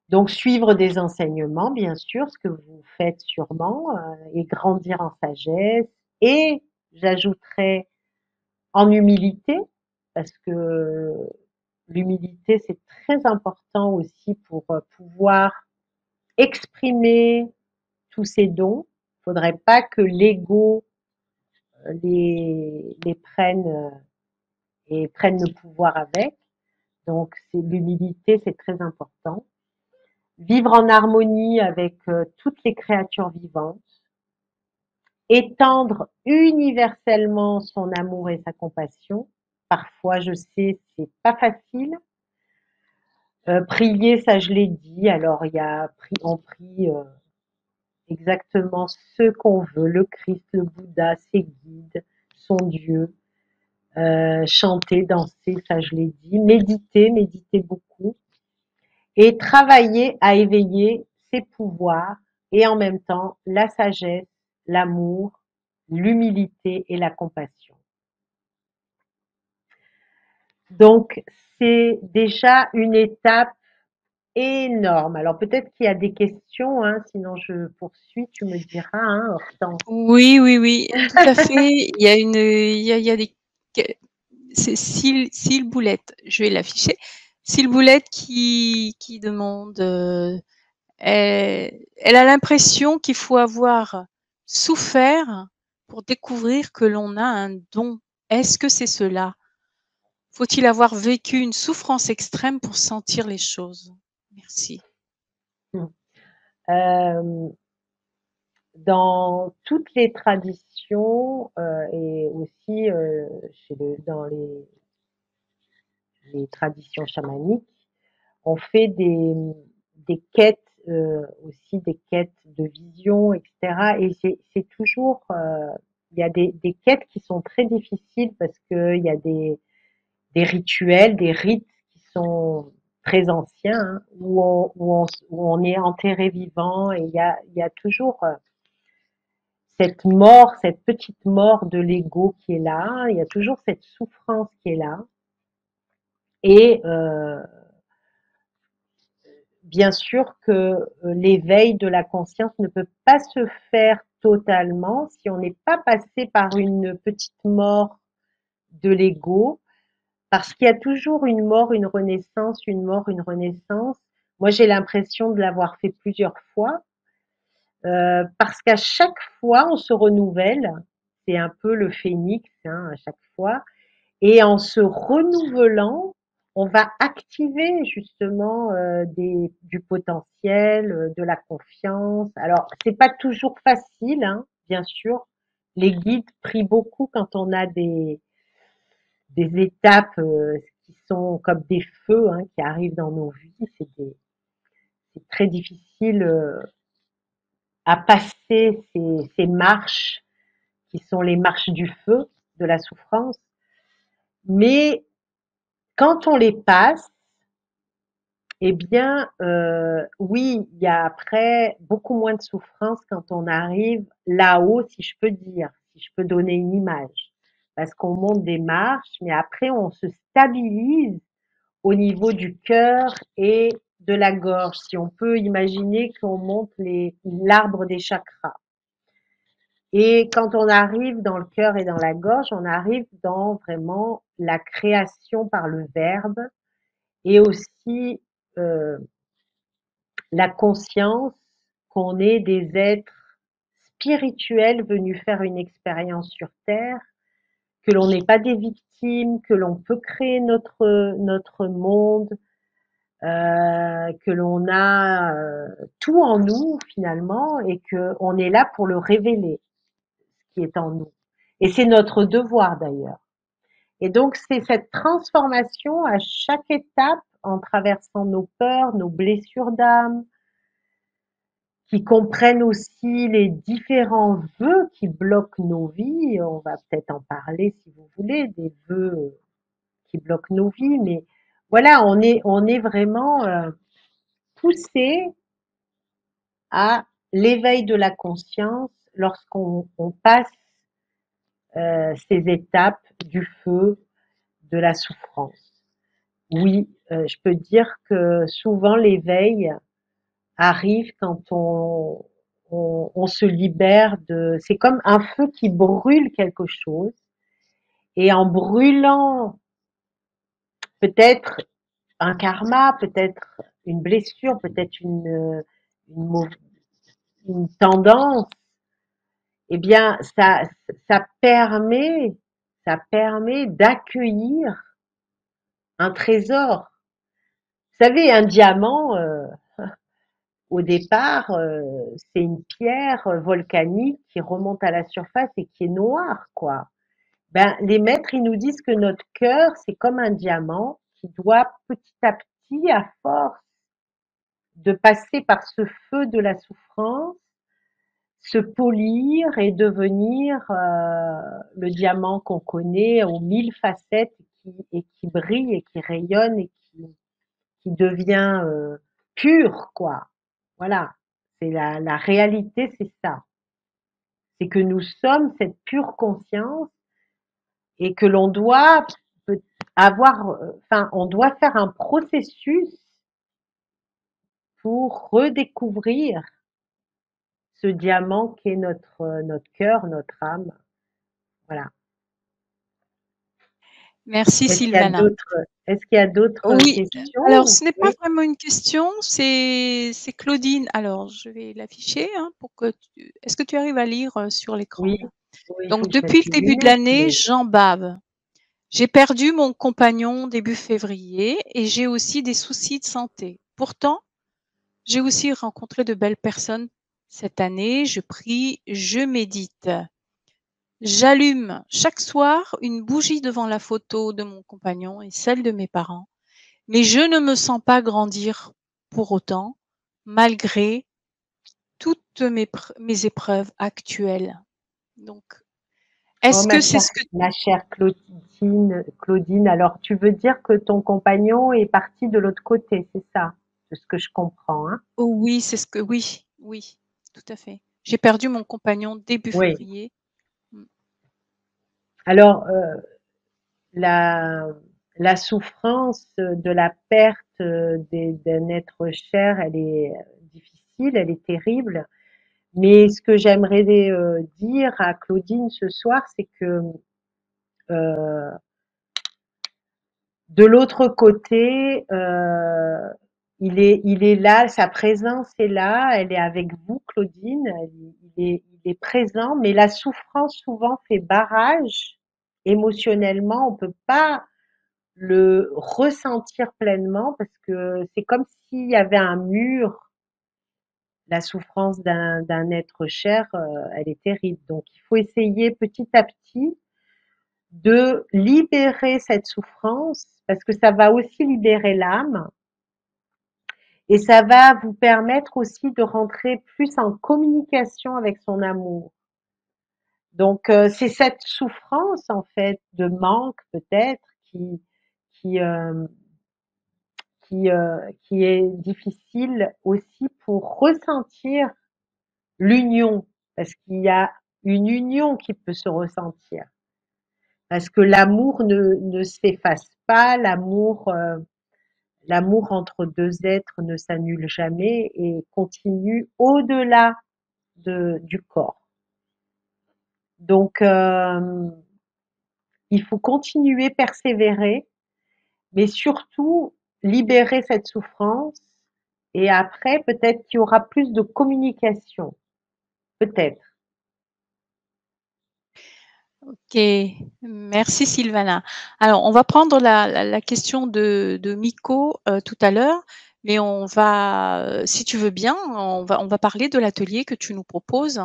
Donc suivre des enseignements, bien sûr, ce que vous faites sûrement, et grandir en sagesse. Et j'ajouterais en humilité, parce que l'humilité, c'est très important aussi pour pouvoir exprimer tous ces dons. Il ne faudrait pas que l'ego les prenne et prenne le pouvoir avec. Donc, c'est l'humilité, c'est très important. Vivre en harmonie avec toutes les créatures vivantes. Étendre universellement son amour et sa compassion. Parfois, je sais, c'est pas facile. Prier, ça je l'ai dit. Alors, il y a, on prie exactement ce qu'on veut. Le Christ, le Bouddha, ses guides, son Dieu. Chanter, danser, ça je l'ai dit. Méditer, méditer beaucoup. Et travailler à éveiller ses pouvoirs et en même temps la sagesse, l'amour, l'humilité et la compassion. Donc, c'est déjà une étape énorme. Alors, peut-être qu'il y a des questions, hein, sinon je poursuis, tu me diras, hein, Hortense. Oui, oui, oui, tout à fait. Il y a des, c'est Syl Boulette, je vais l'afficher. Syl Boulette qui demande, elle a l'impression qu'il faut avoir souffert pour découvrir que l'on a un don. Est-ce que c'est cela? Faut-il avoir vécu une souffrance extrême pour sentir les choses? Merci. Euh, dans toutes les traditions et aussi dans les traditions chamaniques, on fait des quêtes, aussi des quêtes de vision, etc. Et c'est toujours, il y a des quêtes qui sont très difficiles parce qu'il y a des rituels, des rites qui sont très anciens, hein, où on est enterré vivant et il y a toujours cette mort, cette petite mort de l'ego qui est là, il y a toujours cette souffrance qui est là. Et bien sûr que l'éveil de la conscience ne peut pas se faire totalement si on n'est pas passé par une petite mort de l'ego, parce qu'il y a toujours une mort, une renaissance, une mort, une renaissance. Moi, j'ai l'impression de l'avoir fait plusieurs fois, parce qu'à chaque fois, on se renouvelle. C'est un peu le phénix, hein, à chaque fois. Et en se renouvelant, on va activer justement du potentiel, de la confiance. Alors, c'est pas toujours facile, hein, bien sûr. Les guides prient beaucoup quand on a des étapes qui sont comme des feux hein, qui arrivent dans nos vies. C'est très difficile à passer ces marches qui sont les marches du feu, de la souffrance. Mais quand on les passe, eh bien, oui, il y a après beaucoup moins de souffrance quand on arrive là-haut, si je peux dire, si je peux donner une image. Parce qu'on monte des marches, mais après on se stabilise au niveau du cœur et de la gorge. Si on peut imaginer qu'on monte l'arbre des chakras. Et quand on arrive dans le cœur et dans la gorge, on arrive dans vraiment la création par le verbe et aussi euh, la conscience qu'on est des êtres spirituels venus faire une expérience sur Terre, que l'on n'est pas des victimes, que l'on peut créer notre monde, que l'on a tout en nous finalement et qu'on est là pour le révéler, ce qui est en nous. Et c'est notre devoir d'ailleurs. Et donc c'est cette transformation à chaque étape en traversant nos peurs, nos blessures d'âme, qui comprennent aussi les différents vœux qui bloquent nos vies. On va peut-être en parler si vous voulez, des vœux qui bloquent nos vies, mais voilà, on est vraiment poussé à l'éveil de la conscience lorsqu'on passe ces étapes du feu, de la souffrance. Oui, je peux dire que souvent l'éveil arrive quand on se libère de... C'est comme un feu qui brûle quelque chose et en brûlant peut-être un karma, peut-être une blessure, peut-être une, une tendance, eh bien, ça permet d'accueillir un trésor. Vous savez, un diamant, au départ, c'est une pierre volcanique qui remonte à la surface et qui est noire, quoi. Ben, les maîtres, ils nous disent que notre cœur, c'est comme un diamant qui doit petit à petit, à force de passer par ce feu de la souffrance, se polir et devenir le diamant qu'on connaît aux 1000 facettes et qui brille et qui rayonne et qui devient pur, quoi. Voilà, c'est la réalité, c'est ça. C'est que nous sommes cette pure conscience et que l'on doit avoir, enfin, on doit faire un processus pour redécouvrir ce diamant qui est notre cœur, notre âme. Voilà. Merci Est-ce qu'il y a Sylvana. d'autres, est-ce qu'il y a d'autres Oui, alors questions? ce n'est pas Oui, vraiment une question, c'est Claudine. Alors je vais l'afficher, hein, pour que tu est-ce que tu arrives à lire, sur l'écran oui, là? oui, il faut Donc que je mette depuis le les début de lunettes, l'année, mais j'en bave. J'ai perdu mon compagnon début février et j'ai aussi des soucis de santé. Pourtant, j'ai aussi rencontré de belles personnes cette année. Je prie, je médite. J'allume chaque soir une bougie devant la photo de mon compagnon et celle de mes parents, mais je ne me sens pas grandir pour autant, malgré toutes mes épreuves actuelles. Donc, oh est-ce que c'est ce que... ma chère Claudine, alors tu veux dire que ton compagnon est parti de l'autre côté, c'est ça, de ce que je comprends, hein? Oh oui, c'est ce que... Oui, oui, tout à fait. J'ai perdu mon compagnon début Oui. février. Mm. Alors, la, la souffrance de la perte d'un être cher, elle est difficile, elle est terrible. Mais ce que j'aimerais dire à Claudine ce soir, c'est que de l'autre côté, il est là, sa présence est là, elle est avec vous, Claudine, il est présent, mais la souffrance souvent fait barrage émotionnellement, on peut pas le ressentir pleinement parce que c'est comme s'il y avait un mur. La souffrance d'un être cher, elle est terrible. Donc il faut essayer petit à petit de libérer cette souffrance parce que ça va aussi libérer l'âme et ça va vous permettre aussi de rentrer plus en communication avec son amour. Donc c'est cette souffrance en fait de manque peut-être qui euh, qui est difficile aussi pour ressentir l'union, parce qu'il y a une union qui peut se ressentir. Parce que l'amour ne s'efface pas, l'amour entre deux êtres ne s'annule jamais et continue au-delà du corps. Donc, il faut continuer, persévérer, mais surtout libérer cette souffrance. Et après, peut-être qu'il y aura plus de communication. Peut-être. Ok, merci Sylvana. Alors, on va prendre la question de Miko tout à l'heure, mais on va, si tu veux bien, on va parler de l'atelier que tu nous proposes.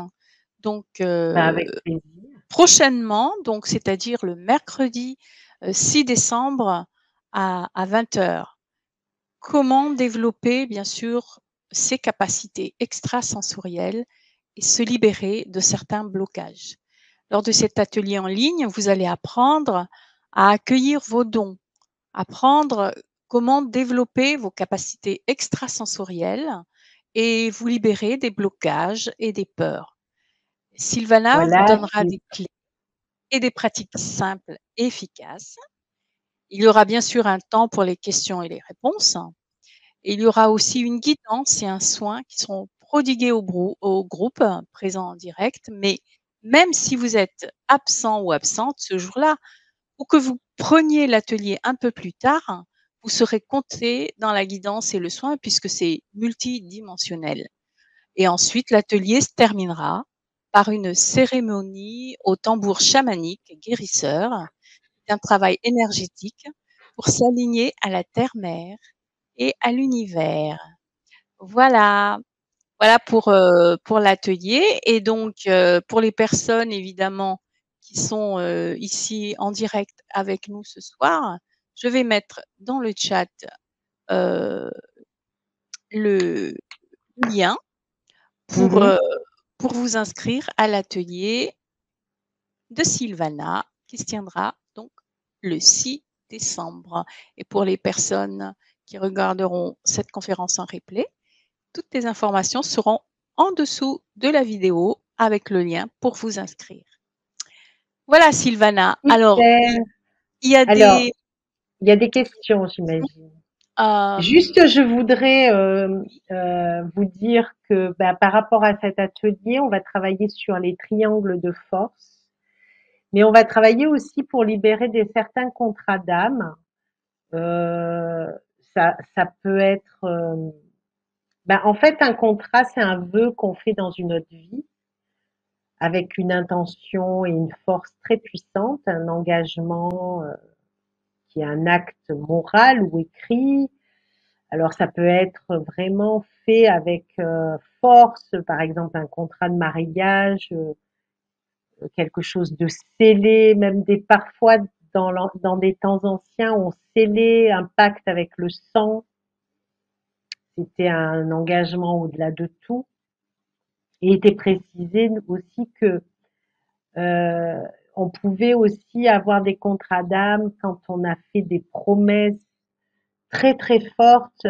Donc, Ben, avec plaisir. prochainement, donc c'est-à-dire le mercredi 6 décembre à 20 heures. Comment développer, bien sûr, ses capacités extrasensorielles et se libérer de certains blocages. Lors de cet atelier en ligne, vous allez apprendre à accueillir vos dons, apprendre comment développer vos capacités extrasensorielles et vous libérer des blocages et des peurs. Sylvana vous Voilà, donnera des clés et des pratiques simples et efficaces. Il y aura bien sûr un temps pour les questions et les réponses. Et il y aura aussi une guidance et un soin qui seront prodigués au groupe présent en direct. Mais même si vous êtes absent ou absente ce jour-là, ou que vous preniez l'atelier un peu plus tard, vous serez compté dans la guidance et le soin puisque c'est multidimensionnel. Et ensuite, l'atelier se terminera par une cérémonie au tambour chamanique guérisseur. C'est un travail énergétique pour s'aligner à la terre-mère et à l'univers. Voilà, voilà pour l'atelier et donc pour les personnes évidemment qui sont ici en direct avec nous ce soir, je vais mettre dans le chat euh, le lien pour, Mhm. euh, pour vous inscrire à l'atelier de Sylvana qui se tiendra donc le 6 décembre. Et pour les personnes qui regarderont cette conférence en replay, toutes les informations seront en dessous de la vidéo avec le lien pour vous inscrire. Voilà Sylvana. Alors, Super. il y a Alors, des... il y a des questions, j'imagine. Euh, Juste, je voudrais vous dire que bah, par rapport à cet atelier, on va travailler sur les triangles de force, mais on va travailler aussi pour libérer certains contrats d'âme. Euh, ça peut être, bah, en fait, un contrat, c'est un vœu qu'on fait dans une autre vie avec une intention et une force très puissante, un engagement qui est un acte moral ou écrit. Alors ça peut être vraiment fait avec force, par exemple un contrat de mariage, quelque chose de scellé, même parfois dans des temps anciens, on scellait un pacte avec le sang. C'était un engagement au-delà de tout. Et était précisé aussi que euh, on pouvait aussi avoir des contrats d'âme quand on a fait des promesses très très fortes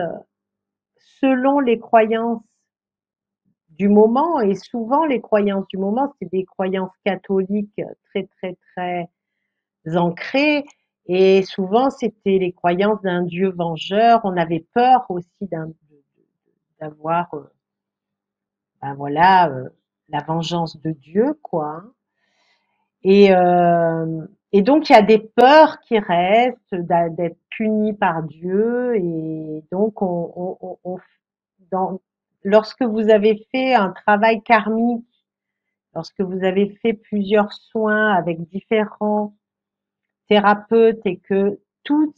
selon les croyances du moment. Et souvent, les croyances du moment, c'est des croyances catholiques très très très ancrées. Et souvent, c'était les croyances d'un Dieu vengeur. On avait peur aussi d'avoir, ben voilà, la vengeance de Dieu, quoi. Hein. Et, euh, et donc, il y a des peurs qui restent d'être puni par Dieu. Et donc, dans, lorsque vous avez fait un travail karmique, lorsque vous avez fait plusieurs soins avec différents thérapeutes et que toutes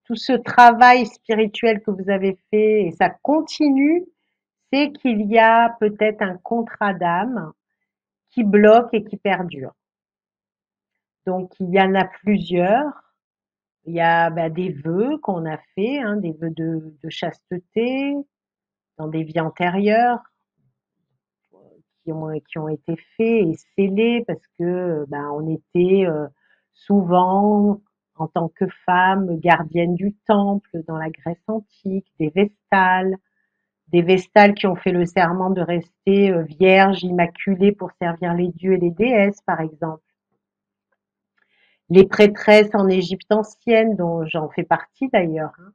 tout ce travail spirituel que vous avez fait et ça continue, c'est qu'il y a peut-être un contrat d'âme qui bloque et qui perdure. Donc il y en a plusieurs. Il y a des vœux qu'on a fait, hein, des vœux de chasteté dans des vies antérieures qui ont été faits et scellés parce que on était souvent en tant que femme gardienne du temple dans la Grèce antique, des vestales qui ont fait le serment de rester vierges, immaculées pour servir les dieux et les déesses, par exemple. Les prêtresses en Égypte ancienne, dont j'en fais partie d'ailleurs, hein.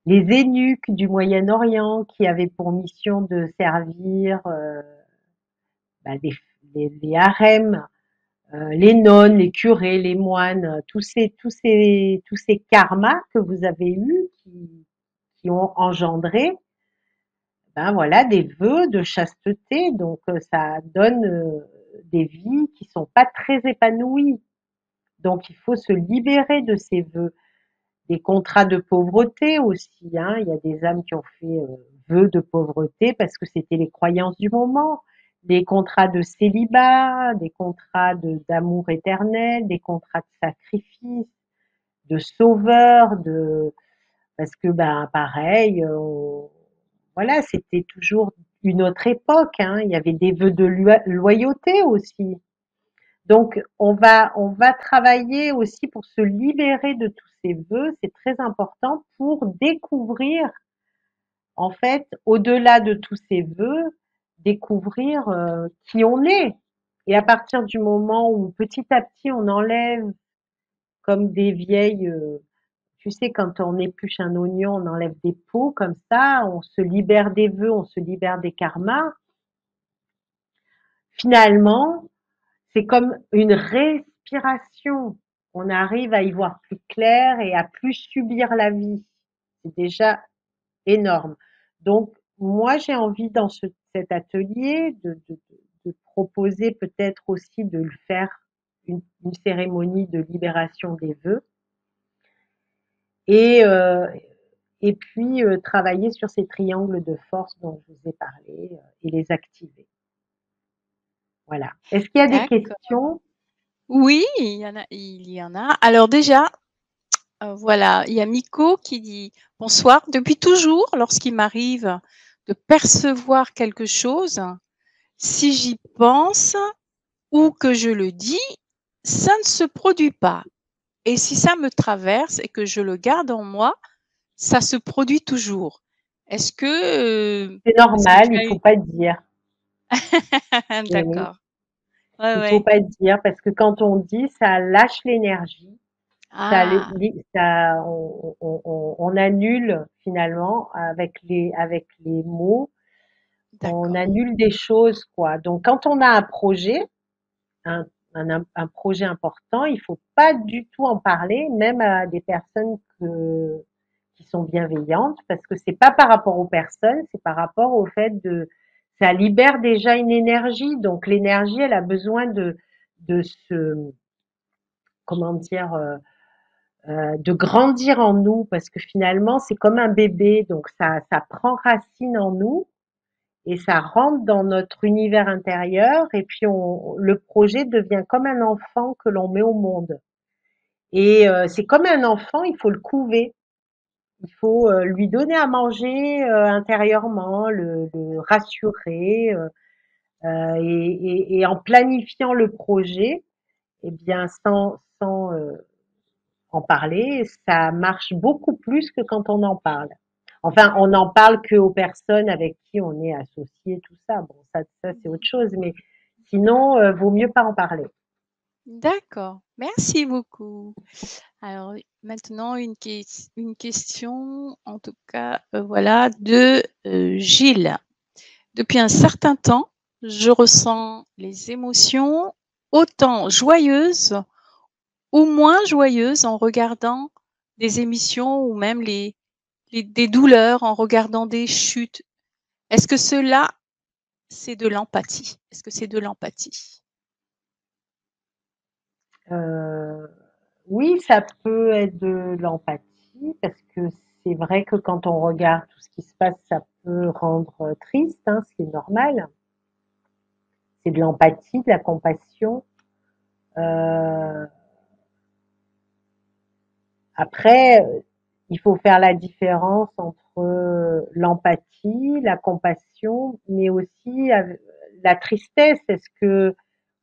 Les eunuques du Moyen-Orient qui avaient pour mission de servir bah, des, les harems, les nonnes, les curés, les moines, tous ces karmas que vous avez eus qui ont engendré voilà des vœux de chasteté. Donc ça donne des vies qui sont pas très épanouies. Donc il faut se libérer de ces vœux. Des contrats de pauvreté aussi, hein. Il y a des âmes qui ont fait vœux de pauvreté parce que c'était les croyances du moment. Des contrats de célibat, des contrats d'amour éternel, des contrats de sacrifice, de sauveur, parce que pareil, voilà, c'était toujours une autre époque, hein. Il y avait des vœux de loyauté aussi. Donc, on va travailler aussi pour se libérer de tous ces vœux. C'est très important pour découvrir, en fait, au-delà de tous ces vœux, découvrir qui on est. Et à partir du moment où petit à petit on enlève comme des vieilles, tu sais, quand on épluche un oignon, on enlève des peaux comme ça, on se libère des vœux, on se libère des karmas. Finalement, c'est comme une respiration. On arrive à y voir plus clair et à plus subir la vie. C'est déjà énorme. Donc, moi, j'ai envie dans cet atelier de proposer peut-être aussi de le faire une cérémonie de libération des vœux et, euh, et puis travailler sur ces triangles de force dont je vous ai parlé et les activer. Voilà. Est-ce qu'il y a des D'accord. questions? Oui, il y en a. Alors déjà, voilà, il y a Miko qui dit: «Bonsoir, depuis toujours, lorsqu'il m'arrive de percevoir quelque chose, si j'y pense ou que je le dis, ça ne se produit pas. Et si ça me traverse et que je le garde en moi, ça se produit toujours. Est-ce que, C'est est-ce que normal, tu il as faut eu» pas dire. Eh oui, D'accord. Ouais, il faut ouais. pas dire parce que quand on dit, ça lâche l'énergie, Ah! on annule finalement avec les mots, on D'accord. annule des choses quoi. Donc quand on a un projet, un, un projet important, il faut pas du tout en parler, même à des personnes qui sont bienveillantes, parce que c'est pas par rapport aux personnes, c'est par rapport au fait ça libère déjà une énergie. Donc l'énergie, elle a besoin de se, comment dire, de grandir en nous, parce que finalement, c'est comme un bébé, donc ça prend racine en nous et ça rentre dans notre univers intérieur, et puis le projet devient comme un enfant que l'on met au monde. Et c'est comme un enfant, il faut le couver. Il faut lui donner à manger intérieurement, le rassurer, et en planifiant le projet, eh bien, sans en parler, ça marche beaucoup plus que quand on en parle. Enfin, on n'en parle qu'aux personnes avec qui on est associé, tout ça. Bon, ça c'est autre chose, mais sinon, vaut mieux pas en parler. D'accord. Merci beaucoup. Alors maintenant une question, en tout cas, voilà, de, Gilles. Depuis un certain temps, je ressens les émotions autant joyeuses ou moins joyeuses en regardant des émissions ou même des douleurs en regardant des chutes. Est-ce que cela, c'est de l'empathie? Est-ce que c'est de l'empathie? Euh, Oui, ça peut être de l'empathie parce que c'est vrai que quand on regarde tout ce qui se passe, ça peut rendre triste, hein, ce qui est normal. C'est de l'empathie, de la compassion. Euh, Après, il faut faire la différence entre l'empathie, la compassion, mais aussi la tristesse. Est-ce que,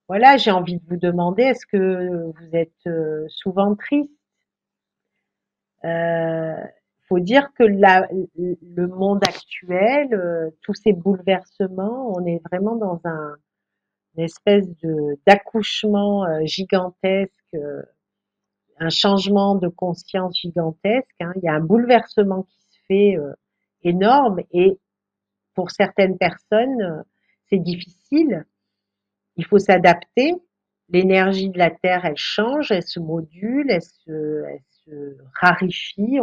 voilà, j'ai envie de vous demander, est-ce que vous êtes souvent triste? Euh, faut dire que le monde actuel, tous ces bouleversements, on est vraiment dans une espèce de d'accouchement gigantesque, un changement de conscience gigantesque, hein. Il y a un bouleversement qui se fait énorme et pour certaines personnes, c'est difficile. Il faut s'adapter. L'énergie de la Terre, elle change, elle se module, elle se raréfie.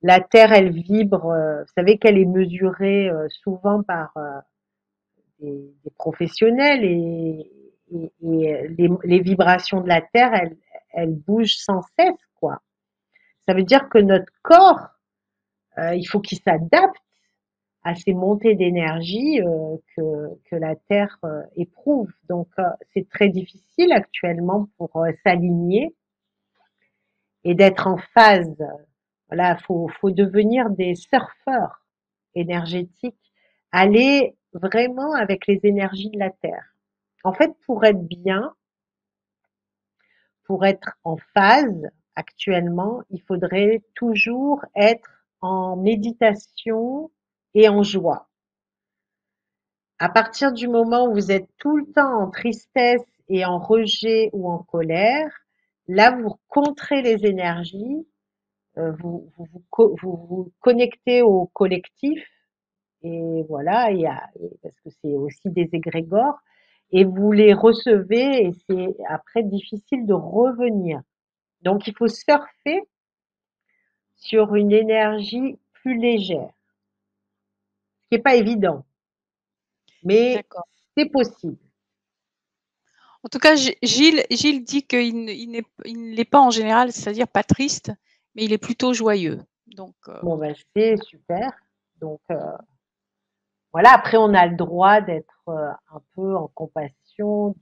La Terre, elle vibre. Vous savez qu'elle est mesurée souvent par des professionnels et les vibrations de la Terre, elles bougent sans cesse, quoi. Ça veut dire que notre corps, il faut qu'il s'adapte à ces montées d'énergie que la Terre éprouve. Donc, c'est très difficile actuellement pour s'aligner et d'être en phase. Voilà, faut devenir des surfeurs énergétiques, aller vraiment avec les énergies de la Terre. En fait, pour être bien, pour être en phase actuellement, il faudrait toujours être en méditation et en joie. À partir du moment où vous êtes tout le temps en tristesse et en rejet ou en colère, là, vous contrez les énergies, vous connectez au collectif et voilà, parce que c'est aussi des égrégores, et vous les recevez et c'est après difficile de revenir. Donc, il faut surfer sur une énergie plus légère, ce qui n'est pas évident, mais D'accord. c'est possible. En tout cas, Gilles dit il ne l'est pas en général, c'est-à-dire pas triste, mais il est plutôt joyeux. Donc, Bon, ben, c'est super. Donc, voilà, après, on a le droit d'être un peu en compassion,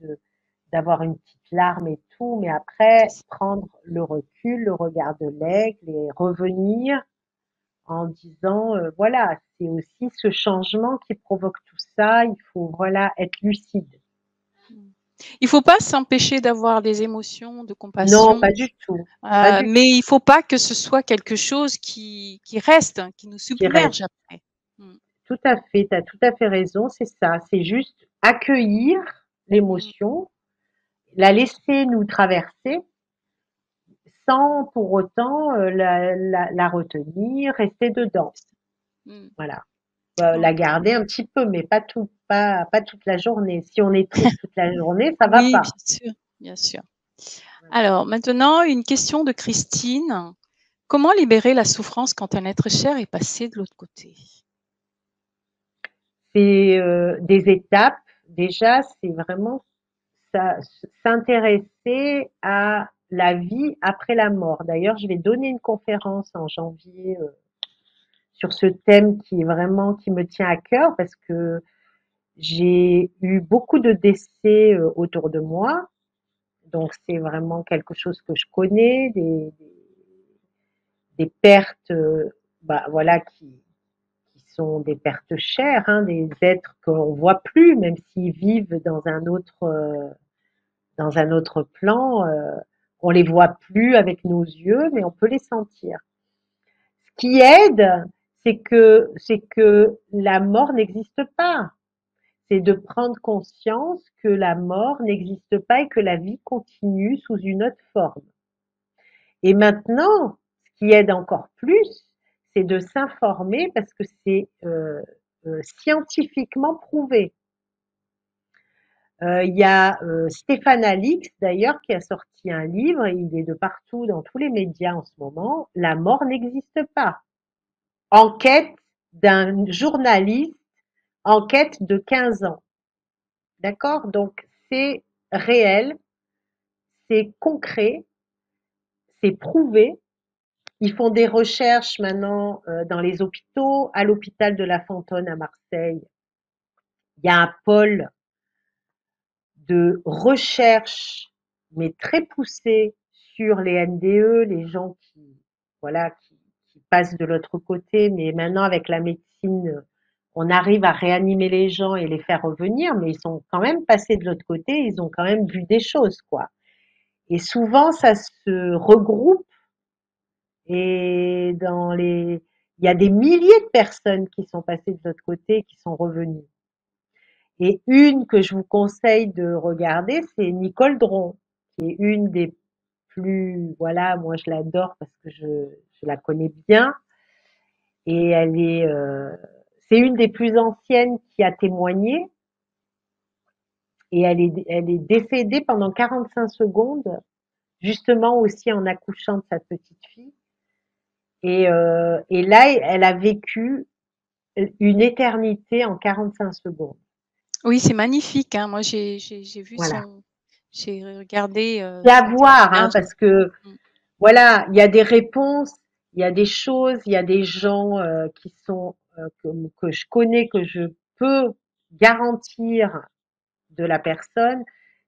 d'avoir une petite larme et tout, mais c'est après, ça. prendre le recul, le regard de l'aigle et revenir en disant, voilà, c'est aussi ce changement qui provoque tout ça, il faut, voilà, être lucide. Il faut pas s'empêcher d'avoir des émotions de Non, compassion, pas du tout, pas du tout, mais il faut pas que ce soit quelque chose qui reste, hein, qui nous qui reste. submerge après. Mmh. Tout à fait, tu as tout à fait raison, c'est ça, c'est juste accueillir Mmh. l'émotion, la laisser nous traverser sans pour autant la retenir, rester dedans. Mmh. Voilà. La OK. garder un petit peu, mais pas toute la journée. Si on est triste toute la journée, ça va Oui, pas. bien sûr, bien sûr. Voilà. Alors maintenant, une question de Christine. Comment libérer la souffrance quand un être cher est passé de l'autre côté? C'est des étapes. Déjà, c'est vraiment ça, s'intéresser à la vie après la mort. D'ailleurs, je vais donner une conférence en janvier sur ce thème qui est vraiment qui me tient à cœur parce que j'ai eu beaucoup de décès autour de moi, donc c'est vraiment quelque chose que je connais, des pertes, bah, voilà, qui sont des pertes chères, hein, des êtres qu'on voit plus, même s'ils vivent dans un autre plan, on les voit plus avec nos yeux, mais on peut les sentir. Ce qui aide, c'est que la mort n'existe pas. C'est de prendre conscience que la mort n'existe pas et que la vie continue sous une autre forme. Et maintenant, ce qui aide encore plus, c'est de s'informer parce que c'est scientifiquement prouvé. Il y a Stéphane Alix d'ailleurs qui a sorti un livre, et il est de partout dans tous les médias en ce moment. La mort n'existe pas. Enquête d'un journaliste, enquête de 15 ans. D'accord? Donc c'est réel, c'est concret, c'est prouvé. Ils font des recherches maintenant dans les hôpitaux. À l'hôpital de La Fontaine à Marseille, il y a un pôle de recherche, mais très poussé sur les NDE, les gens qui, voilà, qui passent de l'autre côté. Mais maintenant, avec la médecine, on arrive à réanimer les gens et les faire revenir, mais ils sont quand même passés de l'autre côté, ils ont quand même vu des choses, quoi. Et souvent, ça se regroupe et il y a des milliers de personnes qui sont passées de l'autre côté et qui sont revenues. Et une que je vous conseille de regarder, c'est Nicole Dron, qui est une des plus, voilà, moi je l'adore parce que je la connais bien et c'est une des plus anciennes qui a témoigné et elle est décédée pendant 45 secondes, justement aussi en accouchant de sa petite fille. Et là, elle a vécu une éternité en 45 secondes. Oui, c'est magnifique, hein. Moi, j'ai vu Voilà. j'ai regardé C'est à son voir, hein, témoignage. parce que Mm. voilà, il y a des réponses, il y a des choses, il y a des gens qui sont que je connais, que je peux garantir de la personne,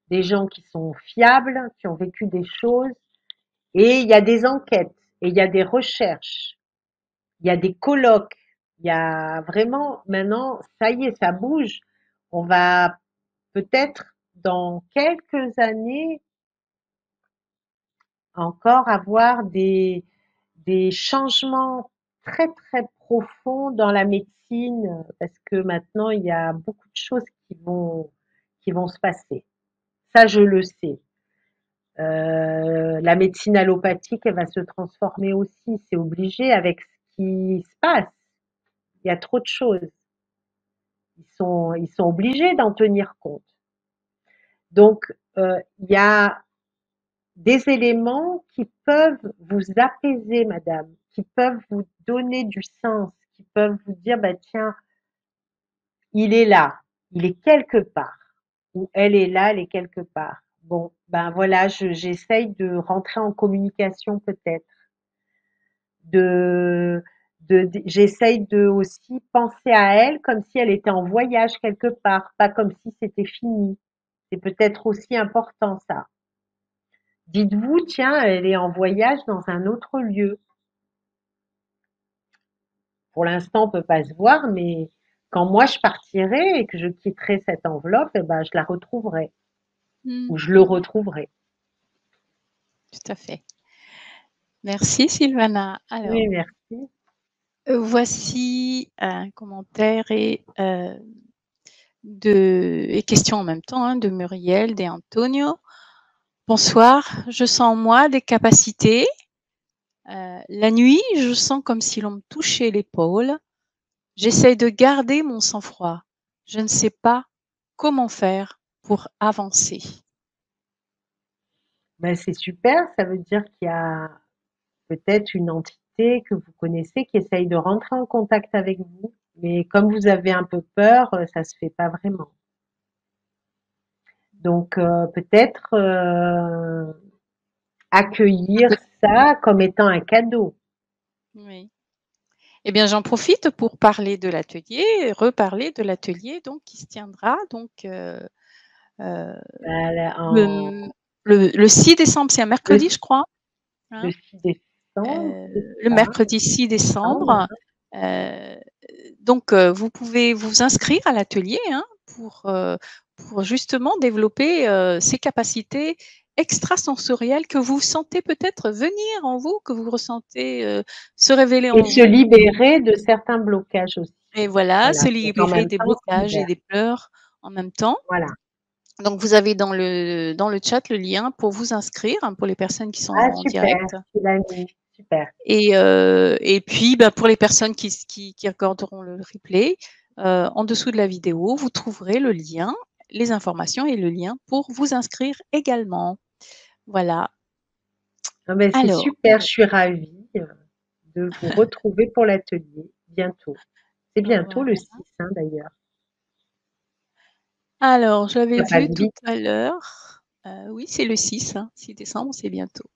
des gens qui sont fiables, qui ont vécu des choses, et il y a des enquêtes, et il y a des recherches, il y a des colloques, il y a vraiment maintenant, ça y est, ça bouge. On va peut-être dans quelques années encore avoir des changements très très profonds dans la médecine parce que maintenant il y a beaucoup de choses qui vont se passer. Ça, je le sais. La médecine allopathique, elle va se transformer aussi. C'est obligé avec ce qui se passe. Il y a trop de choses. Ils sont obligés d'en tenir compte. Donc, il y a des éléments qui peuvent vous apaiser, madame, qui peuvent vous donner du sens, qui peuvent vous dire, bah tiens, il est là, il est quelque part, ou elle est là, elle est quelque part. Bon, ben voilà, j'essaye de rentrer en communication peut-être, de, j'essaye de aussi penser à elle comme si elle était en voyage quelque part, pas comme si c'était fini. C'est peut-être aussi important ça. Dites-vous, tiens, elle est en voyage dans un autre lieu. Pour l'instant, on peut pas se voir, mais quand moi je partirai et que je quitterai cette enveloppe, eh ben, je la retrouverai Mm. ou je le retrouverai. Tout à fait. Merci Sylvana. Alors, Oui, merci. voici un commentaire et question en même temps, hein, de Muriel et Antonio. Bonsoir, je sens en moi des capacités. La nuit, je sens comme si l'on me touchait l'épaule. J'essaye de garder mon sang-froid. Je ne sais pas comment faire pour avancer. Ben, c'est super, ça veut dire qu'il y a peut-être une entité que vous connaissez qui essaye de rentrer en contact avec vous, mais comme vous avez un peu peur, ça se fait pas vraiment. Donc peut-être accueillir ça comme étant un cadeau. Oui. Eh bien, j'en profite pour parler de l'atelier, reparler de l'atelier donc qui se tiendra donc En, le, le 6 décembre, c'est un le, mercredi, je crois. le Hein, 6 décembre, c'est le ça, mercredi 6 décembre. décembre. Euh, donc, vous pouvez vous inscrire à l'atelier hein, pour justement développer ces capacités extrasensorielles que vous sentez peut-être venir en vous, que vous ressentez se révéler Et en se vous. libérer de certains blocages aussi. Et voilà, Voilà, se pour qu'en libérer même des temps, on se blocages et libère. des peurs en même temps. Voilà. Donc, vous avez dans le chat le lien pour vous inscrire hein, pour les personnes qui sont Ah, en super, direct. tu l'as mis. Super. Et puis, bah, pour les personnes qui regarderont le replay, en dessous de la vidéo, vous trouverez le lien, les informations et le lien pour vous inscrire également. Voilà. Ah, ben, c'est Alors, super, je suis ravie de vous retrouver pour l'atelier bientôt. C'est bientôt voilà. le 6, hein, d'ailleurs. Alors, Ça j'avais passe vu tout vite. à l'heure. Oui, c'est le 6, hein. 6 décembre, c'est bientôt.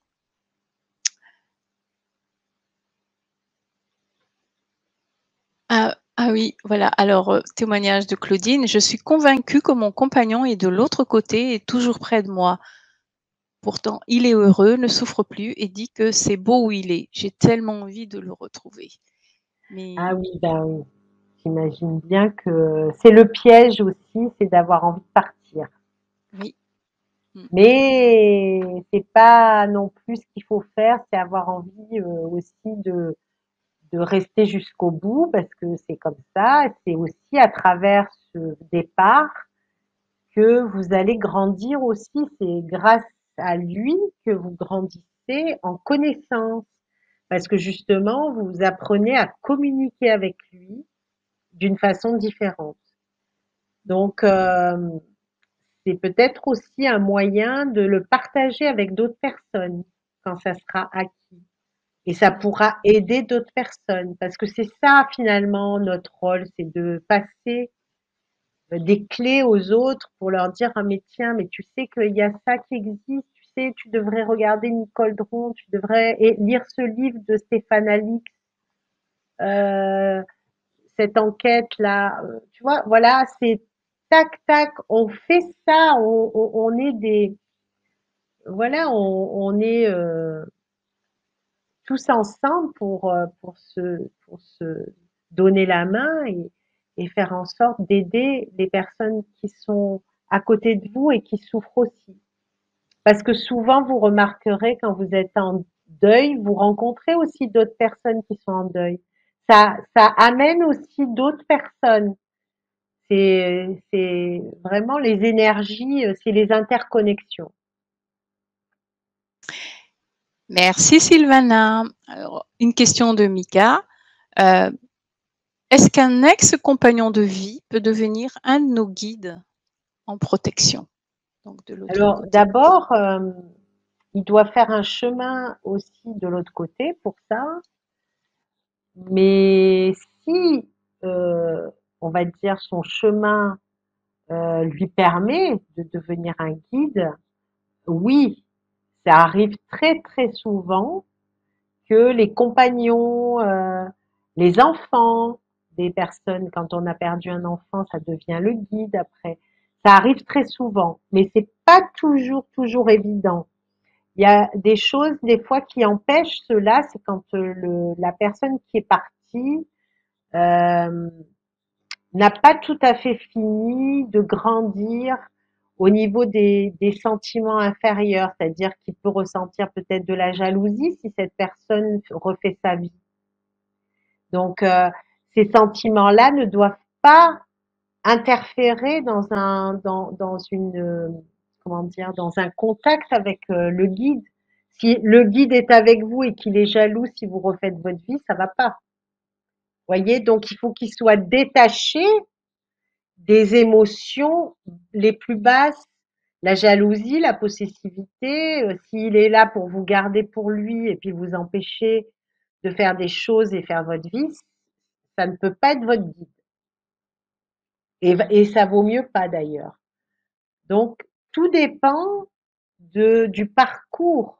Ah oui, voilà. Alors, témoignage de Claudine: «Je suis convaincue que mon compagnon est de l'autre côté et toujours près de moi. Pourtant, il est heureux, ne souffre plus et dit que c'est beau où il est. J'ai tellement envie de le retrouver.» Ah Mais oui, bah oui. J'imagine bien que c'est le piège aussi, c'est d'avoir envie de partir. oui, mmh, Mais c'est pas non plus ce qu'il faut faire, c'est avoir envie aussi de rester jusqu'au bout parce que c'est comme ça. C'est aussi à travers ce départ que vous allez grandir aussi. C'est grâce à lui que vous grandissez en connaissance. Parce que justement, vous apprenez à communiquer avec lui d'une façon différente. Donc, c'est peut-être aussi un moyen de le partager avec d'autres personnes quand ça sera acquis. Et ça pourra aider d'autres personnes. Parce que c'est ça, finalement, notre rôle, c'est de passer des clés aux autres pour leur dire, ah, mais tiens, mais tu sais qu'il y a ça qui existe, tu sais, tu devrais regarder Nicole Dron, tu devrais lire ce livre de Stéphane Alix, euh, cette enquête-là, tu vois, voilà, c'est tac, tac, on fait ça, on est des, voilà, on est tous ensemble pour se donner la main et faire en sorte d'aider les personnes qui sont à côté de vous et qui souffrent aussi. Parce que souvent, vous remarquerez quand vous êtes en deuil, vous rencontrez aussi d'autres personnes qui sont en deuil. Ça amène aussi d'autres personnes. C'est vraiment les énergies, c'est les interconnexions. merci Sylvana. Alors, une question de Mika: «Heu, est-ce qu'un ex-compagnon de vie peut devenir un de nos guides en protection?» Donc de l'autre Alors côté. d'abord, il doit faire un chemin aussi de l'autre côté pour ça. Mais si, on va dire, son chemin lui permet de devenir un guide, oui, ça arrive très très souvent que les compagnons, les enfants des personnes, quand on a perdu un enfant, ça devient le guide après. Ça arrive très souvent, mais c'est pas toujours évident. Il y a des choses des fois qui empêchent cela, c'est quand la personne qui est partie euh, n'a pas tout à fait fini de grandir au niveau des sentiments inférieurs, c'est-à-dire qu'il peut ressentir peut-être de la jalousie si cette personne refait sa vie. Donc, ces sentiments-là ne doivent pas interférer dans une, comment dire, dans un contact avec le guide. Si le guide est avec vous et qu'il est jaloux si vous refaites votre vie, ça va pas. Voyez, donc il faut qu'il soit détaché des émotions les plus basses, la jalousie, la possessivité. S'il est là pour vous garder pour lui et puis vous empêcher de faire des choses et faire votre vie, ça ne peut pas être votre guide. Et ça vaut mieux pas d'ailleurs. Donc, tout dépend du parcours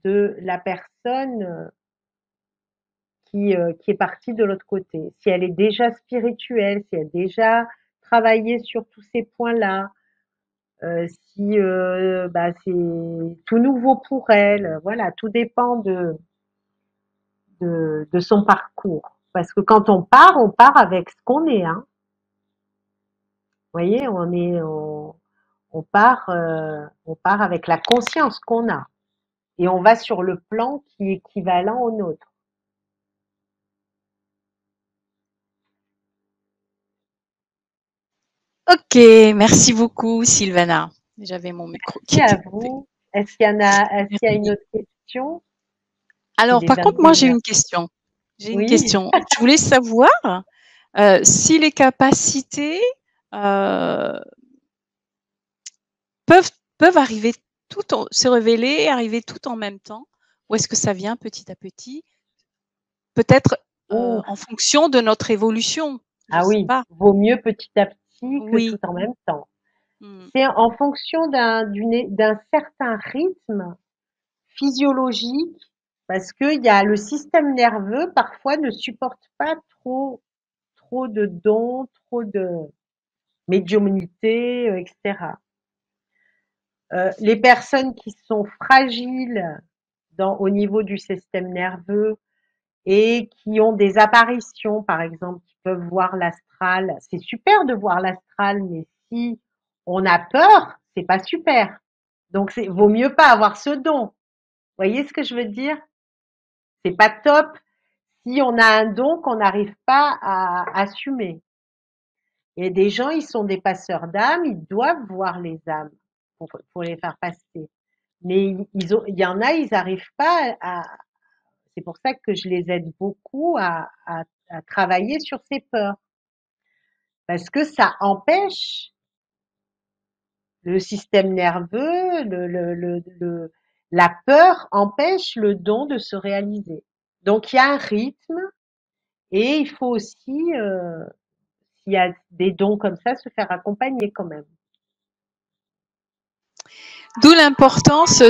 de la personne qui est partie de l'autre côté. Si elle est déjà spirituelle, si elle a déjà travaillé sur tous ces points-là, si bah, c'est tout nouveau pour elle, voilà, tout dépend de son parcours. Parce que quand on part avec ce qu'on est, hein. Vous voyez, on part avec la conscience qu'on a et on va sur le plan qui est équivalent au nôtre. OK, merci beaucoup Sylvana. J'avais mon micro qui Merci à était coupé. vous. Est-ce qu'il y a une Merci. autre question? Il Alors est par contre, moi 22 j'ai heures. une question. J'ai une Oui. question. Je voulais savoir, si les capacités, heu, peuvent peuvent arriver se révéler, arriver tout en même temps? Ou est-ce que ça vient petit à petit? Peut-être, Ouf. en fonction de notre évolution, je Ah sais oui, pas. vaut mieux petit à petit que tout Oui, en même temps. Mmh. C'est en fonction d'un certain rythme physiologique, parce qu'il y a le système nerveux, parfois, ne supporte pas trop de dons, trop de médiumnité, etc. Les personnes qui sont fragiles au niveau du système nerveux et qui ont des apparitions, par exemple, qui peuvent voir l'astral, c'est super de voir l'astral, mais si on a peur, c'est pas super. Donc, vaut mieux pas avoir ce don. Vous voyez ce que je veux dire? C'est pas top si on a un don qu'on n'arrive pas à assumer. Et des gens, ils sont des passeurs d'âmes, ils doivent voir les âmes pour les faire passer. Mais il y en a, ils n'arrivent pas c'est pour ça que je les aide beaucoup à travailler sur ces peurs. Parce que ça empêche le système nerveux, la peur empêche le don de se réaliser. Donc il y a un rythme et il faut aussi, s'il y a des dons comme ça, se faire accompagner quand même. D'où l'importance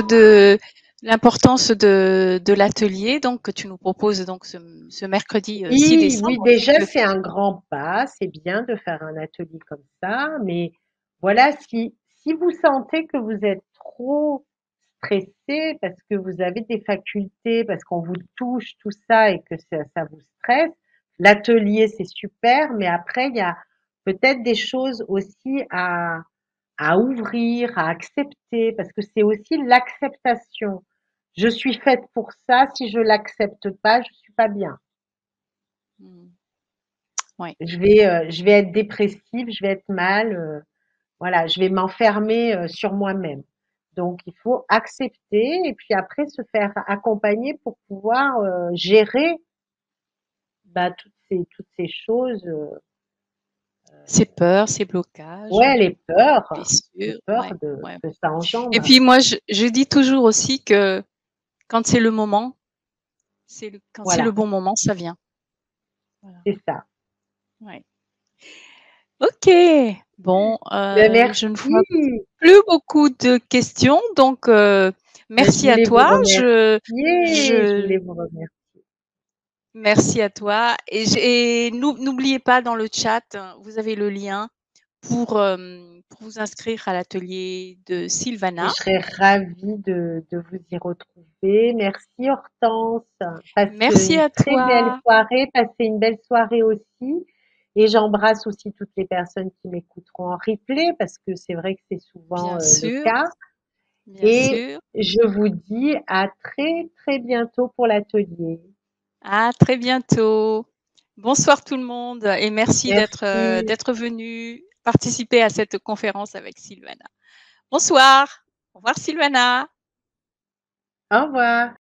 de l'atelier donc que tu nous proposes donc ce mercredi 6 Oui, oui, décembre. déjà, Le c'est un grand pas. C'est bien de faire un atelier comme ça. Mais voilà, si vous sentez que vous êtes trop stressé parce que vous avez des facultés, parce qu'on vous touche, tout ça, et que ça vous stresse, l'atelier, c'est super. Mais après, il y a peut-être des choses aussi à ouvrir, à accepter, parce que c'est aussi l'acceptation. Je suis faite pour ça. Si je l'accepte pas, je suis pas bien. Mmh. Ouais. Je vais être dépressive, je vais être mal, voilà, je vais m'enfermer sur moi-même. Donc, il faut accepter et puis après se faire accompagner pour pouvoir gérer bah, toutes ces choses. Ces peurs, ces blocages, Ouais, les blessures, peurs ouais, ouais. que ça Et engendre. puis moi je dis toujours aussi que quand c'est le moment, quand c'est le Voilà, bon moment, ça vient. Voilà. c'est ça. Ouais. OK. Bon, Ben, je ne merci. vois plus beaucoup de questions, donc Ben, je merci à voulais vous toi. remercier. Je Je voulais vous remercier. Merci à toi et n'oubliez pas dans le chat, vous avez le lien pour vous inscrire à l'atelier de Et Sylvana. je serais ravie de vous y retrouver. Merci Hortense. Passe Merci une à très belle toi. soirée. Passez une belle soirée aussi. Et j'embrasse aussi toutes les personnes qui m'écouteront en replay parce que c'est vrai que c'est souvent Bien le sûr, cas. bien Et sûr. je vous dis à très très bientôt pour l'atelier. À très bientôt. Bonsoir tout le monde et merci Merci. d'être venu participer à cette conférence avec Sylvana. Bonsoir. Au revoir Sylvana. Au revoir.